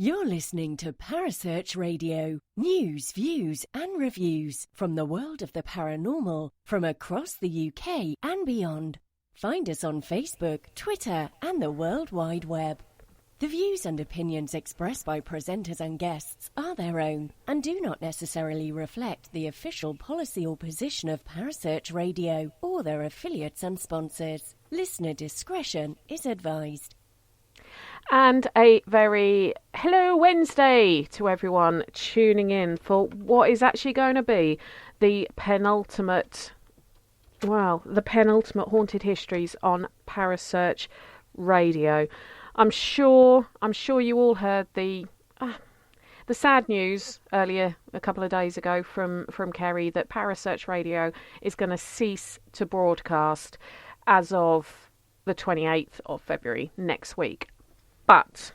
You're listening to Parasearch Radio. News, views and reviews from the world of the paranormal from across the UK and beyond. Find us on Facebook, Twitter and the World Wide Web. The views and opinions expressed by presenters and guests are their own and do not necessarily reflect the official policy or position of Parasearch Radio or their affiliates and sponsors. Listener discretion is advised. And a very hello Wednesday to everyone tuning in for what is actually going to be the penultimate Haunted Histories on Parasearch Radio. I'm sure you all heard the sad news earlier a couple of days ago from Kerry that Parasearch Radio is going to cease to broadcast as of the 28th of February next week. But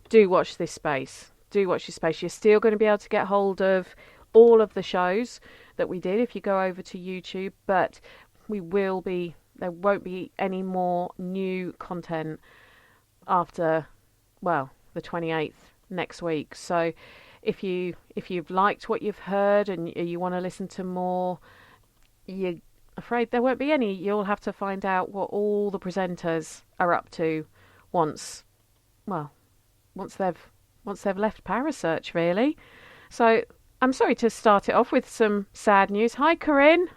do watch this space. You're still going to be able to get hold of all of the shows that we did if you go over to YouTube, but there won't be any more new content after, the 28th next week. So if you've liked what you've heard and you want to listen to more, you're afraid there won't be any. You'll have to find out what all the presenters are up to once they've left Parasearch, really. So I'm sorry to start it off with some sad news. Hi, Corinne.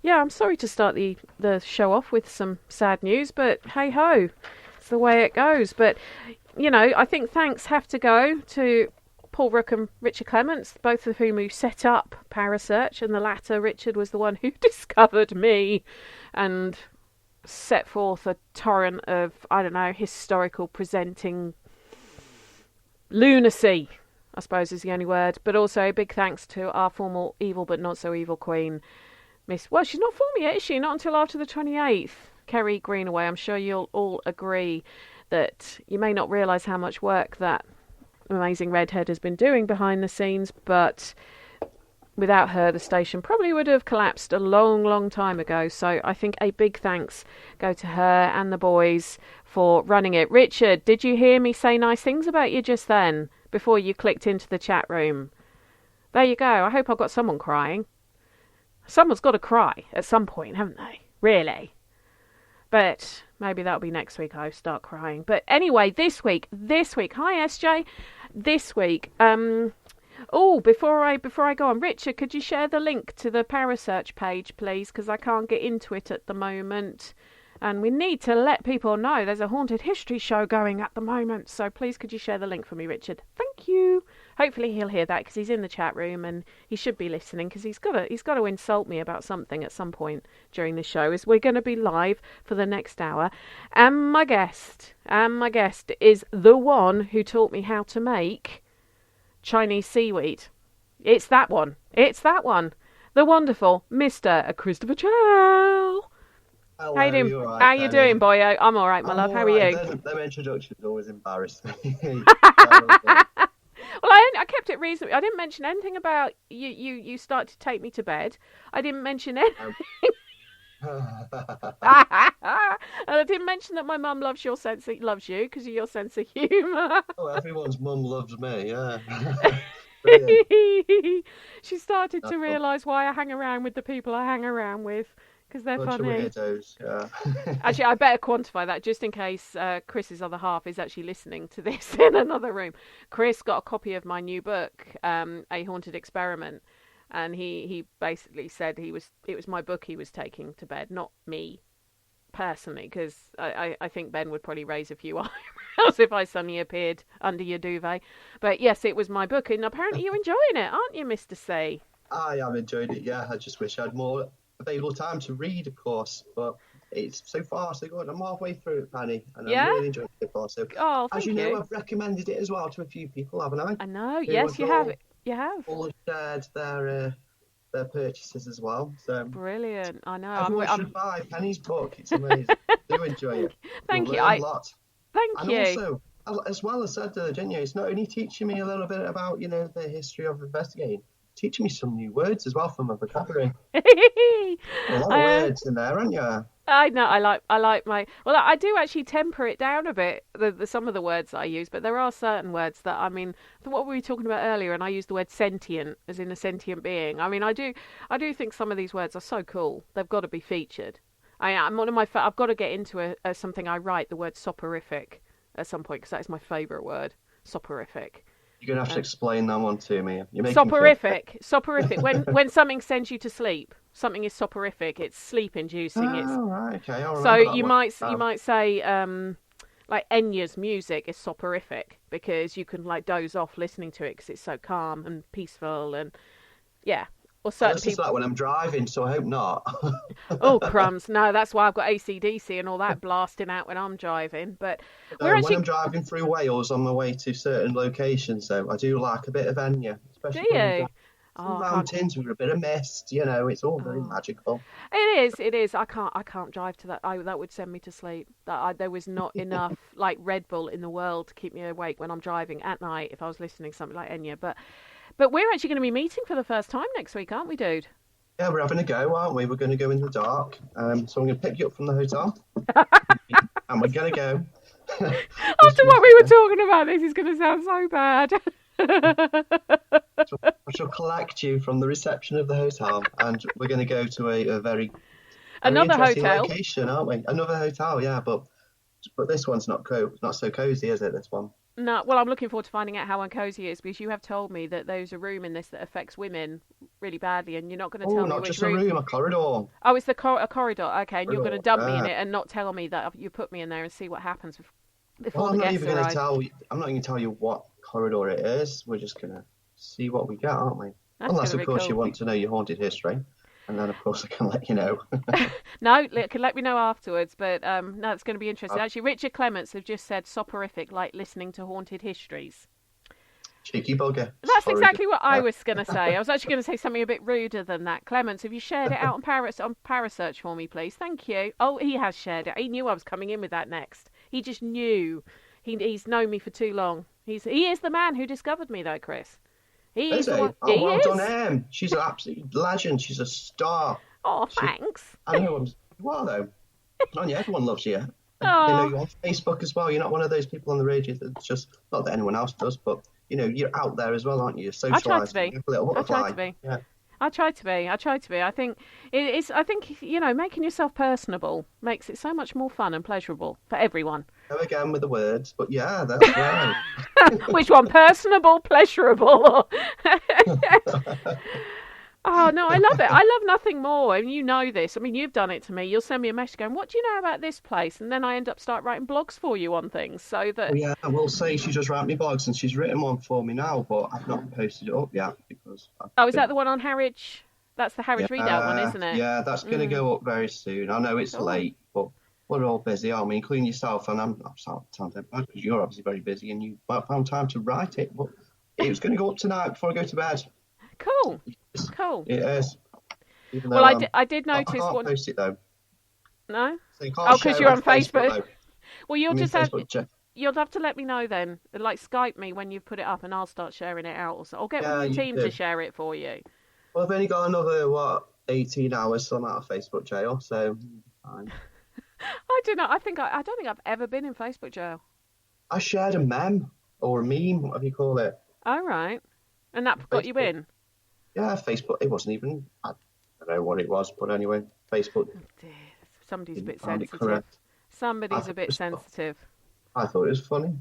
Yeah, I'm sorry to start the show off with some sad news, but hey ho, it's the way it goes. But I think thanks have to go to Paul Rook and Richard Clements, both of whom set up Parasearch, and the latter, Richard, was the one who discovered me and set forth a torrent of, historical presenting lunacy, I suppose is the only word. But also a big thanks to our former evil but not so evil queen, she's not former yet, is she? Not until after the 28th, Kerry Greenaway. I'm sure you'll all agree that you may not realise how much work that amazing redhead has been doing behind the scenes, but without her, the station probably would have collapsed a long, long time ago. So I think a big thanks go to her and the boys for running it. Richard, did you hear me say nice things about you just then, before you clicked into the chat room? There you go. I hope I've got someone crying. Someone's got to cry at some point, haven't they? Really? But maybe that'll be next week I start crying. But anyway, this week, hi SJ. This week, before I go on, Richard, could you share the link to the Parasearch page, please? Because I can't get into it at the moment. And we need to let people know there's a haunted history show going at the moment. So please, could you share the link for me, Richard? Thank you. Hopefully he'll hear that because he's in the chat room and he should be listening because he's got to insult me about something at some point during the show. As we're going to be live for the next hour. And my guest is the one who taught me how to make Chinese seaweed. It's that one. The wonderful Mr. Christopher Chell. Hello, how you doing? Right, how you doing, boyo? I'm all right, my love. How are you? Them introductions always embarrass me. Well, I kept it reasonable. I didn't mention anything about you start to take me to bed. I didn't mention anything. And I didn't mention that my mum loves you because of your sense of humour. Oh, everyone's mum loves me, yeah. She started to realise why I hang around with the people I hang around with. Because they're funny. Weirdos, yeah. Actually, I better quantify that just in case Chris's other half is actually listening to this in another room. Chris got a copy of my new book, A Haunted Experiment, and he basically said it was my book he was taking to bed, not me personally, because I think Ben would probably raise a few eyebrows if I suddenly appeared under your duvet. But yes, it was my book, and apparently you're enjoying it, aren't you, Mr. C? I am enjoying it, yeah. I just wish I had more available time to read, of course, but it's so far so good. I'm halfway through it, Penny, and I'm really enjoying it so far. So, as you know, I've recommended it as well to a few people, haven't I? I know. Yes, you have. You have. All shared their purchases as well. So brilliant. I know. Everyone should buy Penny's book. It's amazing. Do enjoy it. Thank you. A lot. Thank you. And also, as well as said, didn't you? It's not only teaching me a little bit about the history of investigating. teaching me some new words as well from my vocabulary. A lot of words in there, aren't you? I know. I like my. Well, I do actually temper it down a bit. Some of the words that I use, but there are certain words that, I mean, what were we talking about earlier? And I used the word sentient, as in a sentient being. I mean, I do think some of these words are so cool. They've got to be featured. I'm one of my. I've got to get into something I write. The word soporific at some point, because that is my favourite word. Soporific. You're going to have to explain that one to me. Soporific. Soporific. When something sends you to sleep, something is soporific. It's sleep inducing. Oh, right, okay. So you might say like Enya's music is soporific because you can like doze off listening to it because it's so calm and peaceful and yeah. Or certain people. This is like when I'm driving, so I hope not. Oh, crumbs. No, that's why I've got AC/DC and all that blasting out when I'm driving. But when I'm driving through Wales on my way to certain locations, though, I do like a bit of Enya. Especially when you mountains with a bit of mist, you know, it's all very magical. It is. I can't drive to that. That would send me to sleep. There was not enough like Red Bull in the world to keep me awake when I'm driving at night if I was listening to something like Enya. But we're actually going to be meeting for the first time next week, aren't we, dude? Yeah, we're having a go, aren't we? We're going to go in the dark. So I'm going to pick you up from the hotel. And we're going to go. After what we were talking about, this is going to sound so bad. I shall collect you from the reception of the hotel, and we're going to go to a very another hotel location, aren't we? Another hotel, yeah, but this one's not so cozy, is it? This one. No, well, I'm looking forward to finding out how uncosy it is because you have told me that there's a room in this that affects women really badly, and you're not going to tell me not which just room. A room, a corridor. Oh, it's a corridor. Okay, and you're going to dump me in it and not tell me that you put me in there and see what happens before the guests arrive. I'm not even going to tell you what corridor it is. We're just going to see what we get, aren't we? Unless, of course, you want to know your haunted history. And then, of course, I can let you know. No, let me know afterwards. But no, it's going to be interesting. Actually, Richard Clements have just said soporific, like listening to haunted histories. Cheeky bugger. That's exactly what I was going to say. I was actually going to say something a bit ruder than that. Clements, have you shared it out on Parasearch for me, please? Thank you. Oh, he has shared it. He knew I was coming in with that next. He just knew. He's known me for too long. He is the man who discovered me, though, Chris. He is. Well done, him. She's an absolute legend. She's a star. Oh, thanks. I know. Well, though, Anya, everyone loves you. They know you on Facebook as well. You're not one of those people on the radio that's just, not that anyone else does, but you know, you're out there as well, aren't you? You're socialising. I try to be. Yeah. I try to be. I think you know, making yourself personable makes it so much more fun and pleasurable for everyone. Go again with the words, but yeah, that's right. Which one? Personable, pleasurable? Oh, no, I love it. I love nothing more. And you know this. I mean, you've done it to me. You'll send me a message going, what do you know about this place? And then I end up writing blogs for you on things. So that... Yeah, I will say she just wrote me blogs and she's written one for me now, but I've not posted it up yet because... Is that the one on Harwich? That's the Harwich Readout one, isn't it? Yeah, that's going to go up very soon. I know it's late, but we're all busy, aren't we? Including yourself, and I'm because you're obviously very busy and you found time to write it, but it was going to go up tonight before I go to bed. Cool. It is. Well, I did notice. I can't post it though. No. So you can't because you're on Facebook. Well, you'll have to let me know then. Like Skype me when you've put it up, and I'll start sharing it out. Or get one of the team to share it for you. Well, I've only got another 18 hours, so I'm out of Facebook jail. So fine. I don't know. I don't think I've ever been in Facebook jail. I shared a meme or a meme, whatever you call it. Oh right, and that got you in. Yeah, Facebook. It wasn't even. I don't know what it was, but anyway, Facebook. Oh dear. Somebody's a bit sensitive. Somebody's a bit sensitive. I thought it was funny.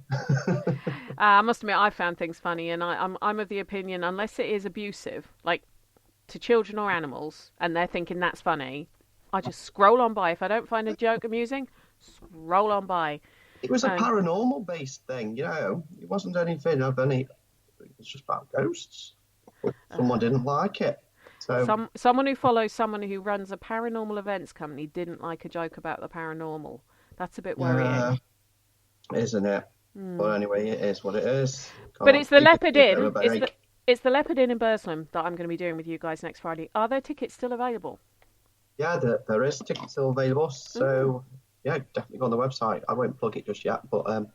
I must admit, I found things funny, and I'm of the opinion, unless it is abusive, like to children or animals, and they're thinking that's funny, I just scroll on by. If I don't find a joke amusing, scroll on by. It was a paranormal based thing, you know. It wasn't anything of any. It was just about ghosts. But someone didn't like it. So someone who follows someone who runs a paranormal events company didn't like a joke about the paranormal. That's a bit worrying. Isn't it? But anyway, it is what it is. But it's the Leopard Inn. It's the Leopard Inn in Burslem that I'm going to be doing with you guys next Friday. Are there tickets still available? Yeah, there is tickets still available. So yeah, definitely go on the website. I won't plug it just yet, but no,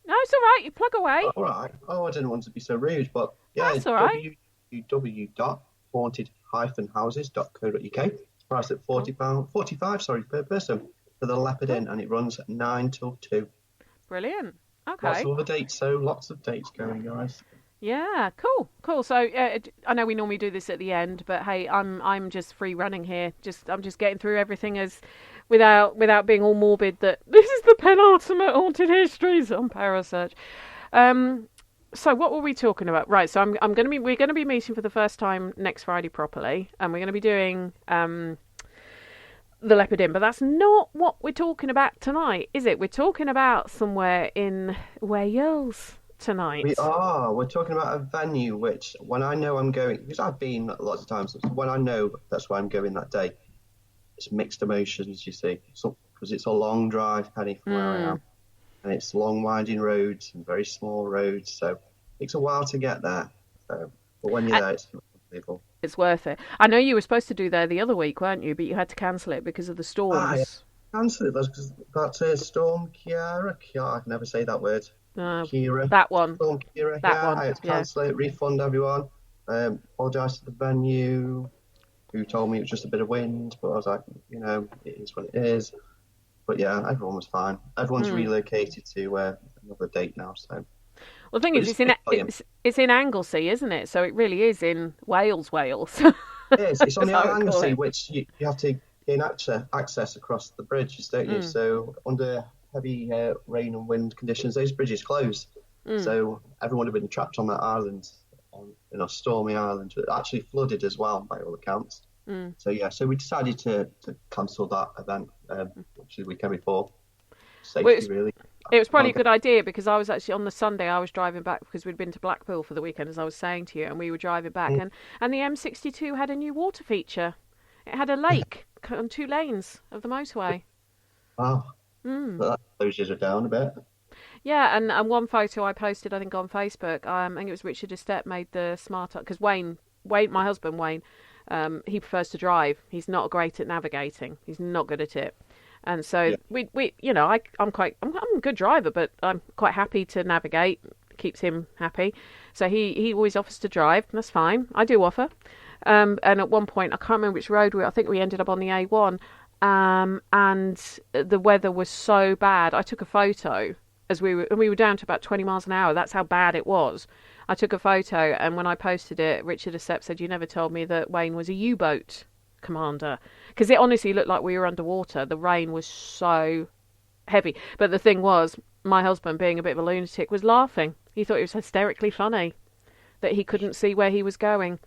it's all right. You plug away. All right. Oh, I didn't want to be so rude, but yeah, that's all right. www. haunted-houses.co.uk. Priced at £45 per person for the Leopard Inn, and it runs 9 till 2. Brilliant. Okay. Lots of other dates, so lots of dates going, guys. Yeah, cool. So I know we normally do this at the end, but hey, I'm just free running here. I'm just getting through everything as without being all morbid that this is the penultimate haunted histories on Parasearch. So what were we talking about? Right. So we're going to be meeting for the first time next Friday properly, and we're going to be doing the Leopard Inn. But that's not what we're talking about tonight, is it? We're talking about somewhere in Wales tonight. We are. We're talking about a venue which, when I know I'm going, because I've been lots of times, when I know that's where I'm going that day, it's mixed emotions, you see. Because it's a long drive, Penny, from where I am. And it's long, winding roads and very small roads, so it takes a while to get there. So, but when you're there, it's unbelievable. It's worth it. I know you were supposed to do there the other week, weren't you? But you had to cancel it because of the storms. Cancel it because that Storm Kiara. I can never say that word. Kira. That one. Storm Kira. I had to cancel it, refund everyone. Apologise to the venue, who told me it was just a bit of wind, but I was like, it is what it is. But yeah, everyone was fine. Everyone's relocated to another date now. So. Well, the thing is, it's in Anglesey, isn't it? So it really is in Wales. It is. It's on the Anglesey, which you have to gain access across the bridge, don't you? So under heavy rain and wind conditions, those bridges close. So everyone would have been trapped on that island, in a stormy island. It actually flooded as well, by all accounts. So yeah, so we decided to cancel that event, which is the weekend before. Safety, really. It was probably a good idea because I was actually on the Sunday I was driving back because we'd been to Blackpool for the weekend, as I was saying to you, and we were driving back and the M62 had a new water feature. It had a lake on 2 lanes of the motorway. Wow. That closures it down a bit. Yeah, and one photo I posted, I think, on Facebook, I think it was Richard Estep made the smart up because Wayne, my husband Wayne, he prefers to drive. He's not great at navigating. He's not good at it. And so we I'm a good driver, but I'm quite happy to navigate. Keeps him happy. So he always offers to drive. And that's fine. I do offer. And at one point, I can't remember which road I think we ended up on the A1. And the weather was so bad. I took a photo as we were down to about 20 miles an hour. That's how bad it was. I took a photo, and when I posted it, Richard Estep said, "You never told me that Wayne was a U-boat commander," because it honestly looked like we were underwater. The rain was so heavy. But the thing was, my husband, being a bit of a lunatic, was laughing. He thought it was hysterically funny that he couldn't see where he was going.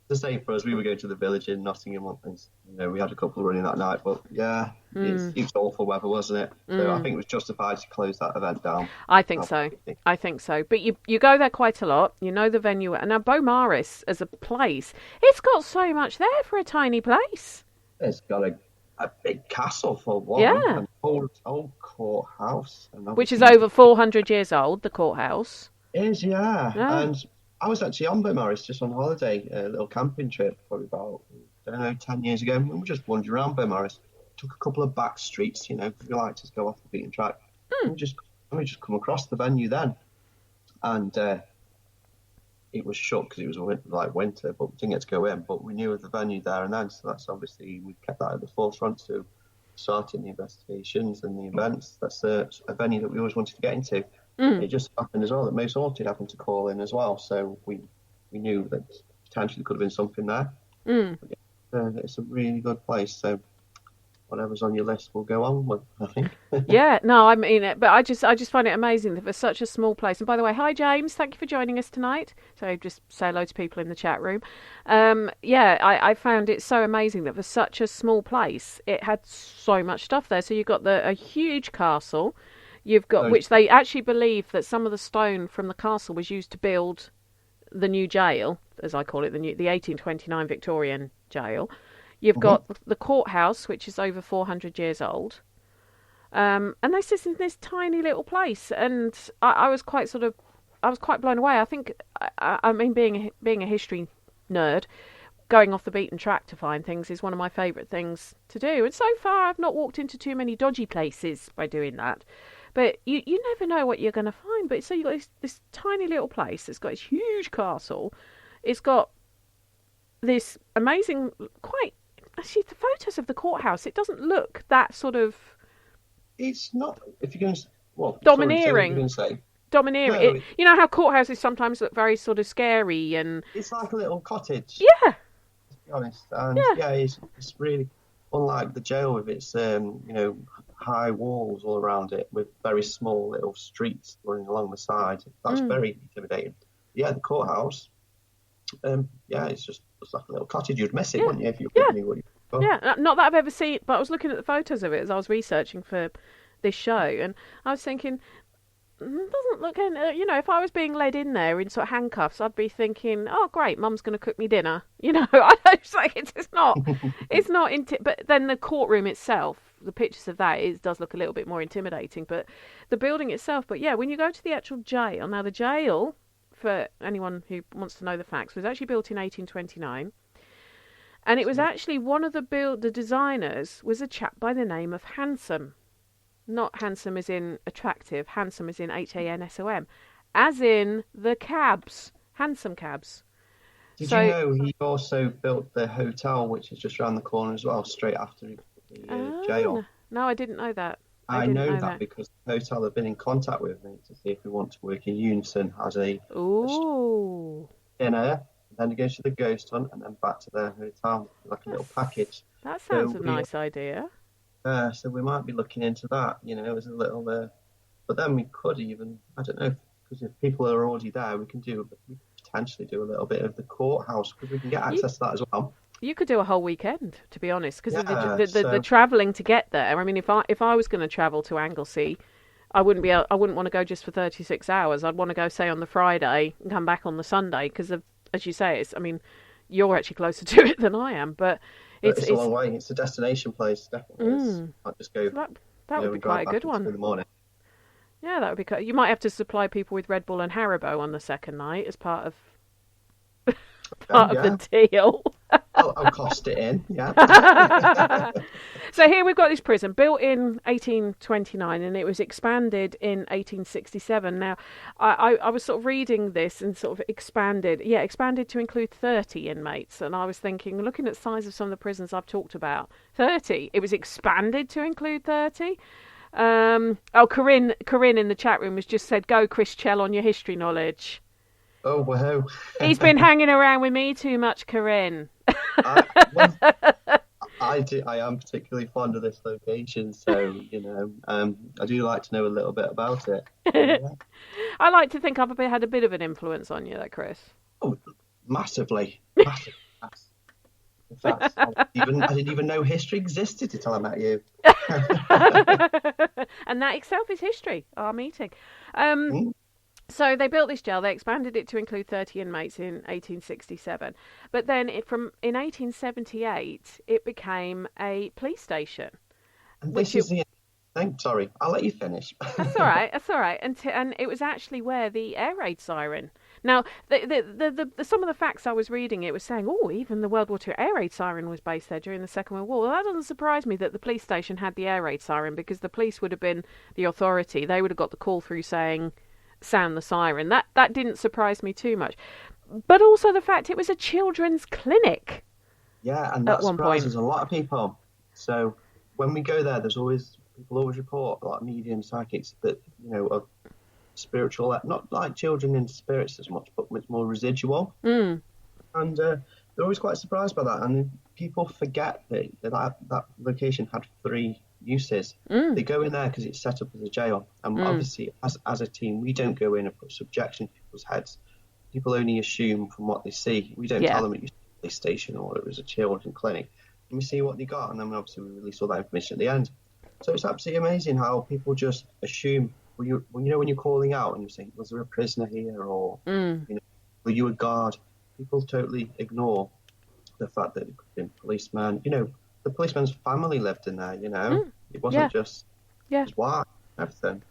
The same for us. We were going to the village in Nottingham, and we had a couple running that night. But yeah, it was awful weather, wasn't it? So I think it was justified to close that event down. I think so. But you go there quite a lot. You know the venue. And now Beaumaris as a place, it's got so much there for a tiny place. It's got a big castle for one. Yeah. An old courthouse. Which is over 400 years old, the courthouse. It is, yeah. And I was actually on Beaumaris just on holiday, a little camping trip, probably about, 10 years ago. And we were just wandering around Beaumaris. Took a couple of back streets, because we like to go off the beaten track. And we just come across the venue then. And it was shut because it was like winter, but we didn't get to go in. But we knew of the venue there and then, so that's obviously, we kept that at the forefront to starting the investigations and the events. That's a venue that we always wanted to get into. It just happened as well that Most Haunted happened to call in as well, so we knew that potentially could have been something there. But it's a really good place, so whatever's on your list will go on with, I think. Yeah, no, I mean it, but I just find it amazing that for such a small place. And by the way, hi James, thank you for joining us tonight. So just say hello to people in the chat room. I found it so amazing that for such a small place, it had so much stuff there. So you've got a huge castle. You've got, which they actually believe that some of the stone from the castle was used to build the new jail, as I call it, the 1829 Victorian jail. You've got the courthouse, which is over 400 years old. And they sit in this tiny little place. And I was quite blown away. I think, I mean, being a history nerd, going off the beaten track to find things is one of my favourite things to do. And so far, I've not walked into too many dodgy places by doing that. But you never know what you're going to find. But so you've got this tiny little place that's got this huge castle. it's got this amazing, actually, the photos of the courthouse, it doesn't look that sort of... It's not, if you're going to... Well, domineering. Domineering. No, you know how courthouses sometimes look very sort of scary and... It's like a little cottage. Yeah. To be honest. And it's really... Unlike the jail with its, high walls all around it with very small little streets running along the side. That's very intimidating. Yeah, the courthouse, it's just like a little cottage. You'd miss it, wouldn't you, if you knew what you were. Yeah, not that I've ever seen, but I was looking at the photos of it as I was researching for this show, and I was thinking, doesn't look, if I was being led in there in sort of handcuffs, I'd be thinking, oh great, Mum's going to cook me dinner. It's like it's not, but then the courtroom itself, the pictures of that, it does look a little bit more intimidating. But the building itself, when you go to the actual jail, now the jail, for anyone who wants to know the facts, was actually built in 1829, and it was actually one of the designers was a chap by the name of Hansom. Not handsome as in attractive, handsome as in Hansom, as in the cabs, hansom cabs. Did you know he also built the hotel, which is just around the corner as well, straight after the jail? No, I didn't know that. I know that because the hotel have been in contact with me to see if we want to work in unison as a dinner, then to go to the ghost hunt, and then back to their hotel, like a little package. That sounds a nice idea. So we might be looking into that, as a little... but then we could even, I don't know, because if people are already there, we can potentially do a little bit of the courthouse, because we can get access to that as well. You could do a whole weekend, to be honest, because the travelling to get there. I mean, if I was going to travel to Anglesey, I wouldn't want to go just for 36 hours. I'd want to go, say, on the Friday and come back on the Sunday, because as you say, you're actually closer to it than I am, but it's a long way. It's a destination place, definitely. I'd just go. So that would be quite a good one. In the morning. Yeah, that would be. You might have to supply people with Red Bull and Haribo on the second night as part of the deal. I'll cost it in. Yeah. So here we've got this prison built in 1829, and it was expanded in 1867. Now, I was sort of reading this and sort of expanded to include 30 inmates. And I was thinking, looking at the size of some of the prisons I've talked about, 30. It was expanded to include 30. Corinne in the chat room has just said, "Go, Chris Chell, on your history knowledge." Oh, wow. He's been hanging around with me too much, Corinne. I am particularly fond of this location, so, I do like to know a little bit about it. Yeah. I like to think I've had a bit of an influence on you, though, Chris. Oh, massively. In fact, I didn't even know history existed until I met you. And that itself is history, our meeting. So they built this jail. They expanded it to include 30 inmates in 1867. But then in 1878, it became a police station. And this is the thing. Sorry, I'll let you finish. That's all right. And it was actually where the air raid siren. Now, the some of the facts I was reading, it was saying, even the World War II air raid siren was based there during the Second World War. Well, that doesn't surprise me that the police station had the air raid siren, because the police would have been the authority. They would have got the call through saying, sound the siren. That didn't surprise me too much. But also the fact it was a children's clinic. Yeah, and that surprises a lot of people. So when we go there, people always report, like medium psychics, that, are spiritual, not like children into spirits as much, but it's more residual. And they're always quite surprised by that. And people forget that location had 3 uses. They go in there because it's set up as a jail, and obviously as a team we don't go in and put subjection to people's heads. People only assume from what they see. We don't tell them it was a police station or it was a children's clinic, and we see what they got, and then obviously we release all that information at the end. So it's absolutely amazing how people just assume when you're calling out and you're saying, was there a prisoner here, or were you a guard? People totally ignore the fact that it could have been a policeman. The policeman's family lived in there, It wasn't just his wife, everything.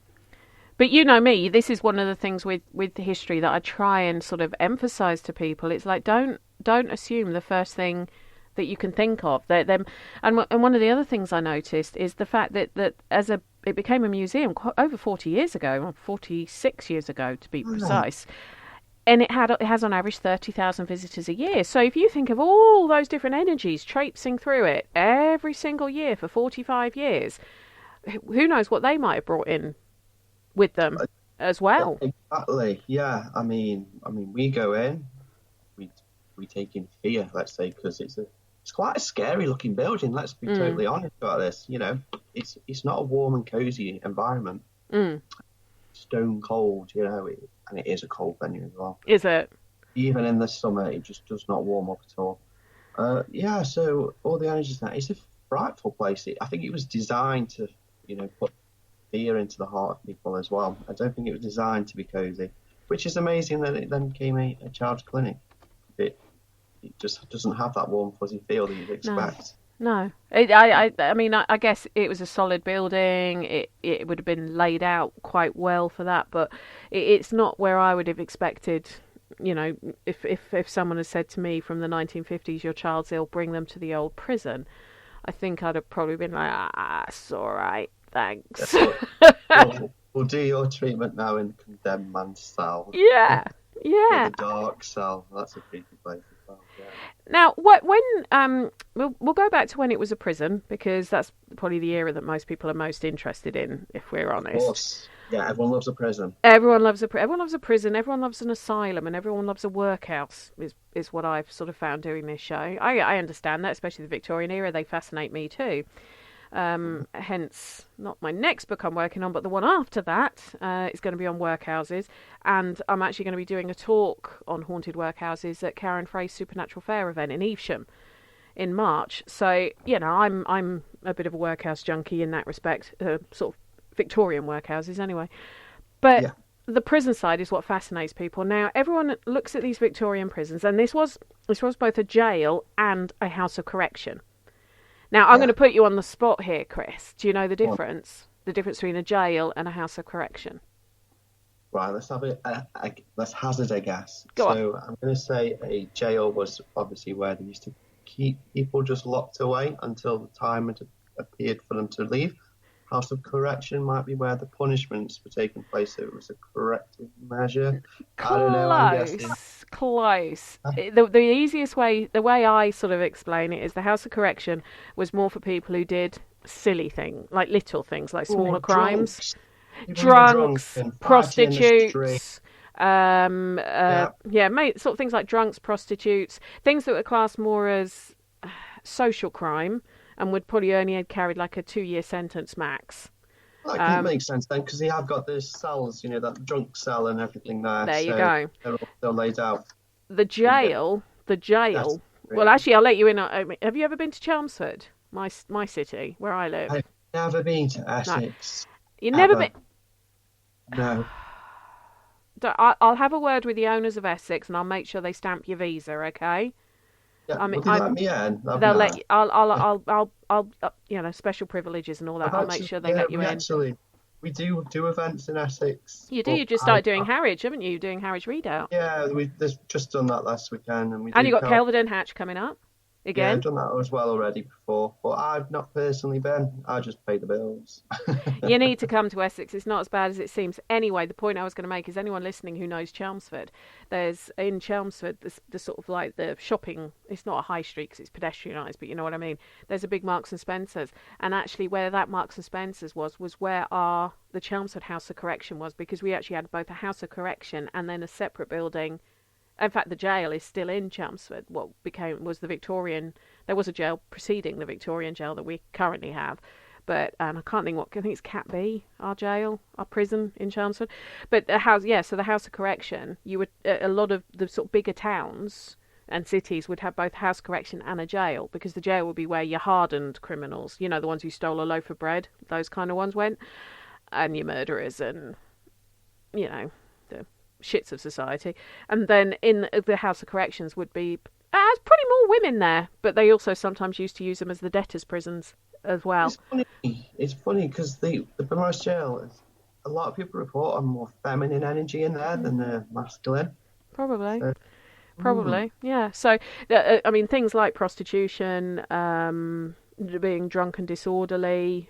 But me, this is one of the things with history that I try and sort of emphasise to people. It's like, don't assume the first thing that you can think of. And one of the other things I noticed is the fact that it became a museum over 40 years ago, 46 years ago to be precise. And it has on average 30,000 visitors a year. So if you think of all those different energies traipsing through it every single year for 45 years, who knows what they might have brought in with them as well. Exactly. Yeah. I mean, we go in, we take in fear, let's say, because it's quite a scary looking building. Let's be totally honest about this. You know, it's not a warm and cozy environment. Stone cold, you know, and it is a cold venue as well. Is it? Even in the summer, it just does not warm up at all. Yeah, so all the energies that it's a frightful place. I think it was designed to, you know, put fear into the heart of people as well. I don't think it was designed to be cozy, which is amazing that it then became a child's clinic. It just doesn't have that warm fuzzy feel that you'd expect. No. I mean, I guess it was a solid building. It would have been laid out quite well for that, but it's not where I would have expected. You know, if someone had said to me from the 1950s, your child's ill, bring them to the old prison, I think I'd have probably been like, it's all right, thanks. We'll do your treatment now in the condemned man's cell. Yeah. Or the dark cell. That's a creepy place. Yeah. Now, when we'll go back to when it was a prison, because that's probably the era that most people are most interested in, if we're honest. Of course. Yeah, everyone loves a prison. Everyone loves a prison. Everyone loves an asylum, and everyone loves a workhouse. Is what I've sort of found doing this show. I understand that, especially the Victorian era. They fascinate me too. Hence, not my next book I'm working on, but the one after that is going to be on workhouses, and I'm actually going to be doing a talk on haunted workhouses at Karen Frey's Supernatural Fair event in Evesham in March. So, you know, I'm a bit of a workhouse junkie in that respect, sort of Victorian workhouses anyway. But the prison side is what fascinates people. Now, everyone looks at these Victorian prisons, and this was both a jail and a house of correction. Now, I'm going to put you on the spot here, Chris. Do you know the difference? The difference between a jail and a house of correction? Right, let's have let's hazard a guess. Go on. I'm going to say a jail was obviously where they used to keep people just locked away until the time had appeared for them to leave. House of correction might be where the punishments were taking place, so it was a corrective measure. Close. I don't know, I'm guessing. Close. The easiest way, the way I sort of explain it, is the house of correction was more for people who did silly things, like little things, like smaller crimes. Drunks, prostitutes, sort of things like drunks, prostitutes, things that were classed more as social crime, and would probably only have carried like a 2-year sentence max. Well, that makes sense then, because they have got those cells, you know, that drunk cell and everything there. There you go. They're all laid out. The jail. Well, actually, I'll let you in. Have you ever been to Chelmsford, my city, where I live? I've never been to Essex. No. You've never been? No. I'll have a word with the owners of Essex, and I'll make sure they stamp your visa, okay? Yeah, I mean, let me in. They'll let you. I'll you know, special privileges and all that. I'll make sure they let you in. Actually, we do events in Essex. You do. You just started doing Harwich, haven't you? Doing Harwich Readout. Yeah, we've just done that last weekend, and you got Kelvedon Hatch coming up again. Yeah, I've done that as well already before, but I've not personally been. I just pay the bills. You need to come to Essex. It's not as bad as it seems. Anyway, the point I was going to make is anyone listening who knows Chelmsford, there's in Chelmsford the sort of like the shopping. It's not a high street because it's pedestrianised, but you know what I mean. There's a big Marks and Spencers, and actually where that Marks and Spencers was where the Chelmsford House of Correction was, because we actually had both a House of Correction and then a separate building. In fact, the jail is still in Chelmsford. What was the Victorian? There was a jail preceding the Victorian jail that we currently have, but I can't think I think it's Cat B, our jail, our prison in Chelmsford. But the house, so the House of Correction. You would a lot of the sort of bigger towns and cities would have both House of Correction and a jail, because the jail would be where your hardened criminals, you know, the ones who stole a loaf of bread, those kind of ones went, and your murderers and, you know, the shits of society. And then in the House of Corrections would be pretty more women there, but they also sometimes used to use them as the debtors' prisons as well. It's funny because the Beaumaris Gaol, a lot of people report a more feminine energy in there than the masculine. Probably, yeah. So, I mean, things like prostitution, being drunk and disorderly,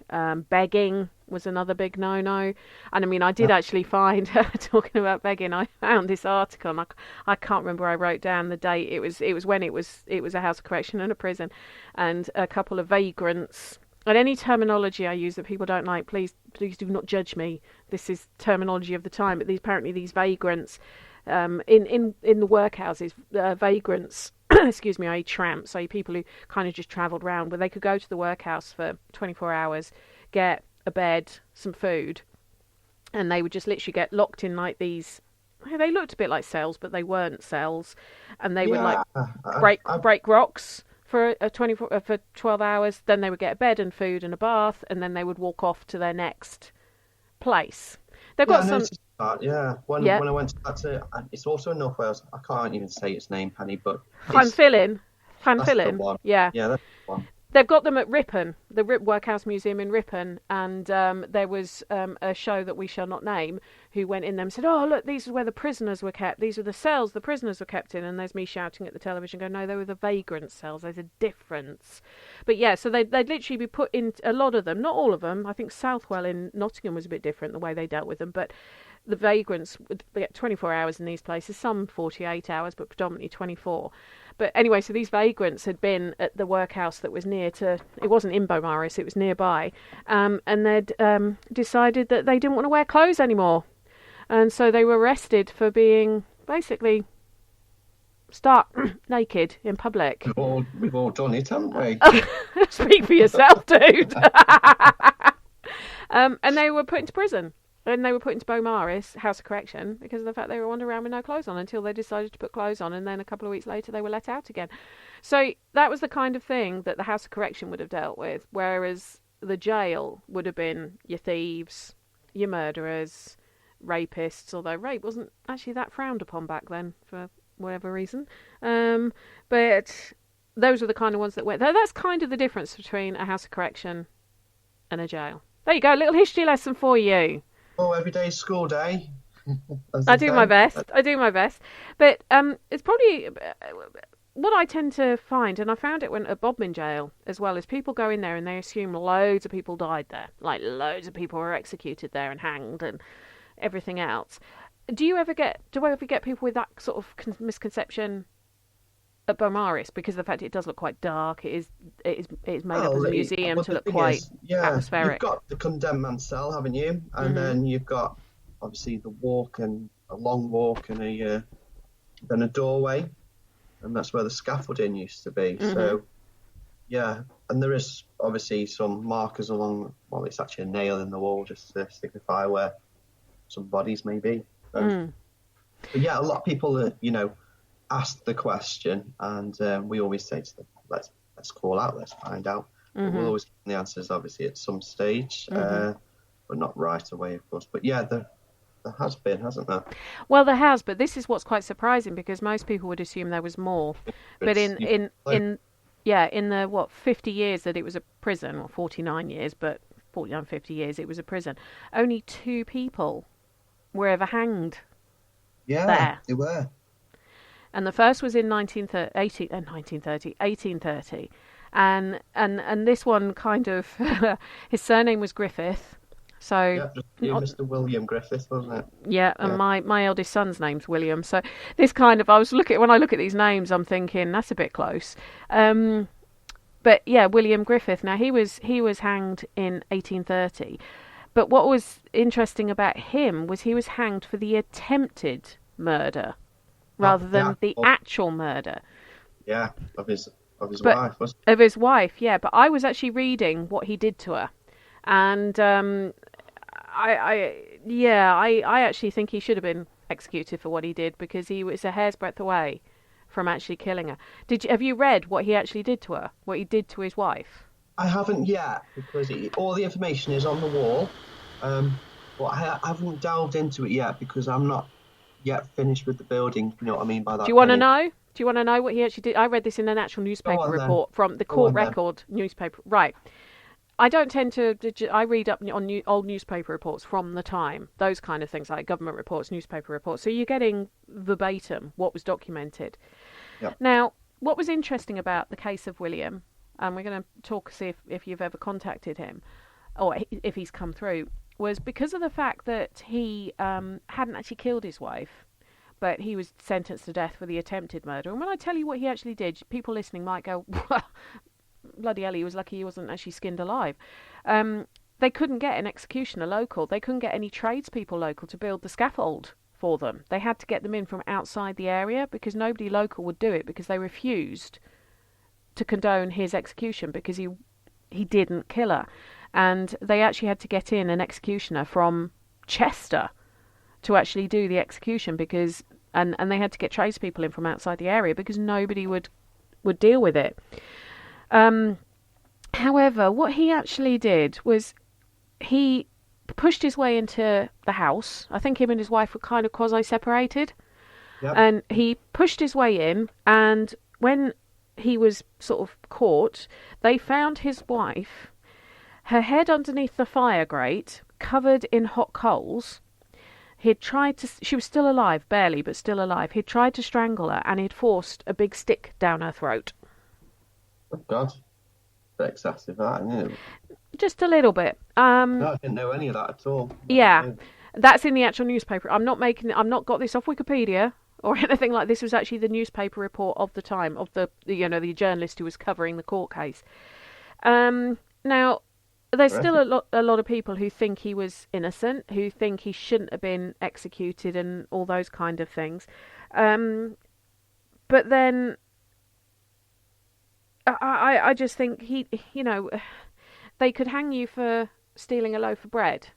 begging was another big no-no. And I mean, I did actually find, talking about begging, I found this article, and I can't remember where I wrote down the date. It was when it was a house of correction and a prison, and a couple of vagrants. And any terminology I use that people don't like, please do not judge me. This is terminology of the time. But apparently these vagrants, in the workhouses, vagrants, excuse me, i.e. tramps, i.e. people who kind of just travelled around, where they could go to the workhouse for 24 hours, get a bed, some food, and they would just literally get locked in like these. They looked a bit like cells, but they weren't cells, and they would break rocks for 12 hours. Then they would get a bed and food and a bath, and then they would walk off to their next place. They've got some. When I went to that, it's also in North Wales. I can't even say its name, Penny, but Llanfillin. Yeah, that's the one. They've got them at Ripon, the Workhouse Museum in Ripon, and there was a show that we shall not name who went in there and said, "Oh, look, these are where the prisoners were kept. These are the cells the prisoners were kept in." And there's me shouting at the television, going, "No, they were the vagrant cells. There's a difference." But yeah, so they'd literally be put in, a lot of them, not all of them. I think Southwell in Nottingham was a bit different, the way they dealt with them, but the vagrants would get 24 hours in these places, some 48 hours, but predominantly 24. But anyway, so these vagrants had been at the workhouse that was near to, it wasn't in Beaumaris, it was nearby, and they'd decided that they didn't want to wear clothes anymore. And so they were arrested for being basically stark naked in public. We've all done it, haven't we? Speak for yourself, dude. And they were put into prison. And they were put into Beaumaris, House of Correction, because of the fact they were wandering around with no clothes on until they decided to put clothes on, and then a couple of weeks later they were let out again. So that was the kind of thing that the House of Correction would have dealt with, whereas the jail would have been your thieves, your murderers, rapists, although rape wasn't actually that frowned upon back then for whatever reason. But those were the kind of ones that went there. That's kind of the difference between a House of Correction and a jail. There you go, a little history lesson for you. Oh, every day's school day. I do my best. But it's probably what I tend to find, and I found it when at Bodmin Jail as well, is people go in there and they assume loads of people died there. Like loads of people were executed there and hanged and everything else. Do I ever get people with that sort of misconception at Beaumaris, because of the fact it does look quite dark? It is made up as a museum to look quite atmospheric. You've got the condemned man cell, haven't you? And then you've got obviously the walk, and a long walk, and then a doorway, and that's where the scaffolding used to be. So yeah, and there is obviously some markers along. Well, it's actually a nail in the wall just to signify where some bodies may be. But yeah, a lot of people ask the question, and we always say to them, let's call out, let's find out. We'll always get the answers obviously at some stage, but not right away, of course. But yeah, there has been, hasn't there? Well, there has, but this is what's quite surprising, because most people would assume there was more. But in the 50 years that it was a prison, or 49 years, but 49, 50 years it was a prison, only 2 people were ever hanged. Yeah, there. They were. And the first was in 1830, and this one kind of his surname was Griffith, so Mr. William Griffith, wasn't it? Yeah, and my eldest son's name's William, so this kind of when I look at these names, I'm thinking that's a bit close. But yeah, William Griffith. Now he was hanged in 1830, but what was interesting about him was he was hanged for the attempted murder, rather than the actual murder. Yeah, of his wife, wasn't it? Of his wife, yeah. But I was actually reading what he did to her, and I actually think he should have been executed for what he did, because he was a hair's breadth away from actually killing her. Have you read what he actually did to her? What he did to his wife? I haven't yet, because all the information is on the wall, but I haven't delved into it yet, because I'm not yet finished with the building. You know what I mean by that? Do you want to know? Do you want to know what he actually did? I read this in an actual newspaper report from the Court Record newspaper. Right. I don't tend to. I read up on old newspaper reports from the time, those kind of things, like government reports, newspaper reports. So you're getting verbatim what was documented. Yep. Now, what was interesting about the case of William, and we're going to see if you've ever contacted him. or if he's come through, was because of the fact that he hadn't actually killed his wife, but he was sentenced to death for the attempted murder. And when I tell you what he actually did, people listening might go, well, bloody hell, he was lucky he wasn't actually skinned alive. They couldn't get an executioner local. They couldn't get any tradespeople local to build the scaffold for them. They had to get them in from outside the area because nobody local would do it, because they refused to condone his execution because he didn't kill her. And they actually had to get in an executioner from Chester to actually do the execution, because and they had to get tradespeople in from outside the area because nobody would deal with it. However, what he actually did was he pushed his way into the house. I think him and his wife were kind of quasi-separated. Yep. And he pushed his way in, and when he was sort of caught, they found his wife, her head underneath the fire grate, covered in hot coals. She was still alive, barely, but still alive. He'd tried to strangle her, and he'd forced a big stick down her throat. Oh, God. That's excessive, that, isn't it? Just a little bit. No, I didn't know any of that at all. Yeah. That's in the actual newspaper. I'm not got this off Wikipedia or anything like this. This was actually the newspaper report of the time, of the journalist who was covering the court case. Now, there's still a lot of people who think he was innocent, who think he shouldn't have been executed and all those kind of things. But then I just think they could hang you for stealing a loaf of bread.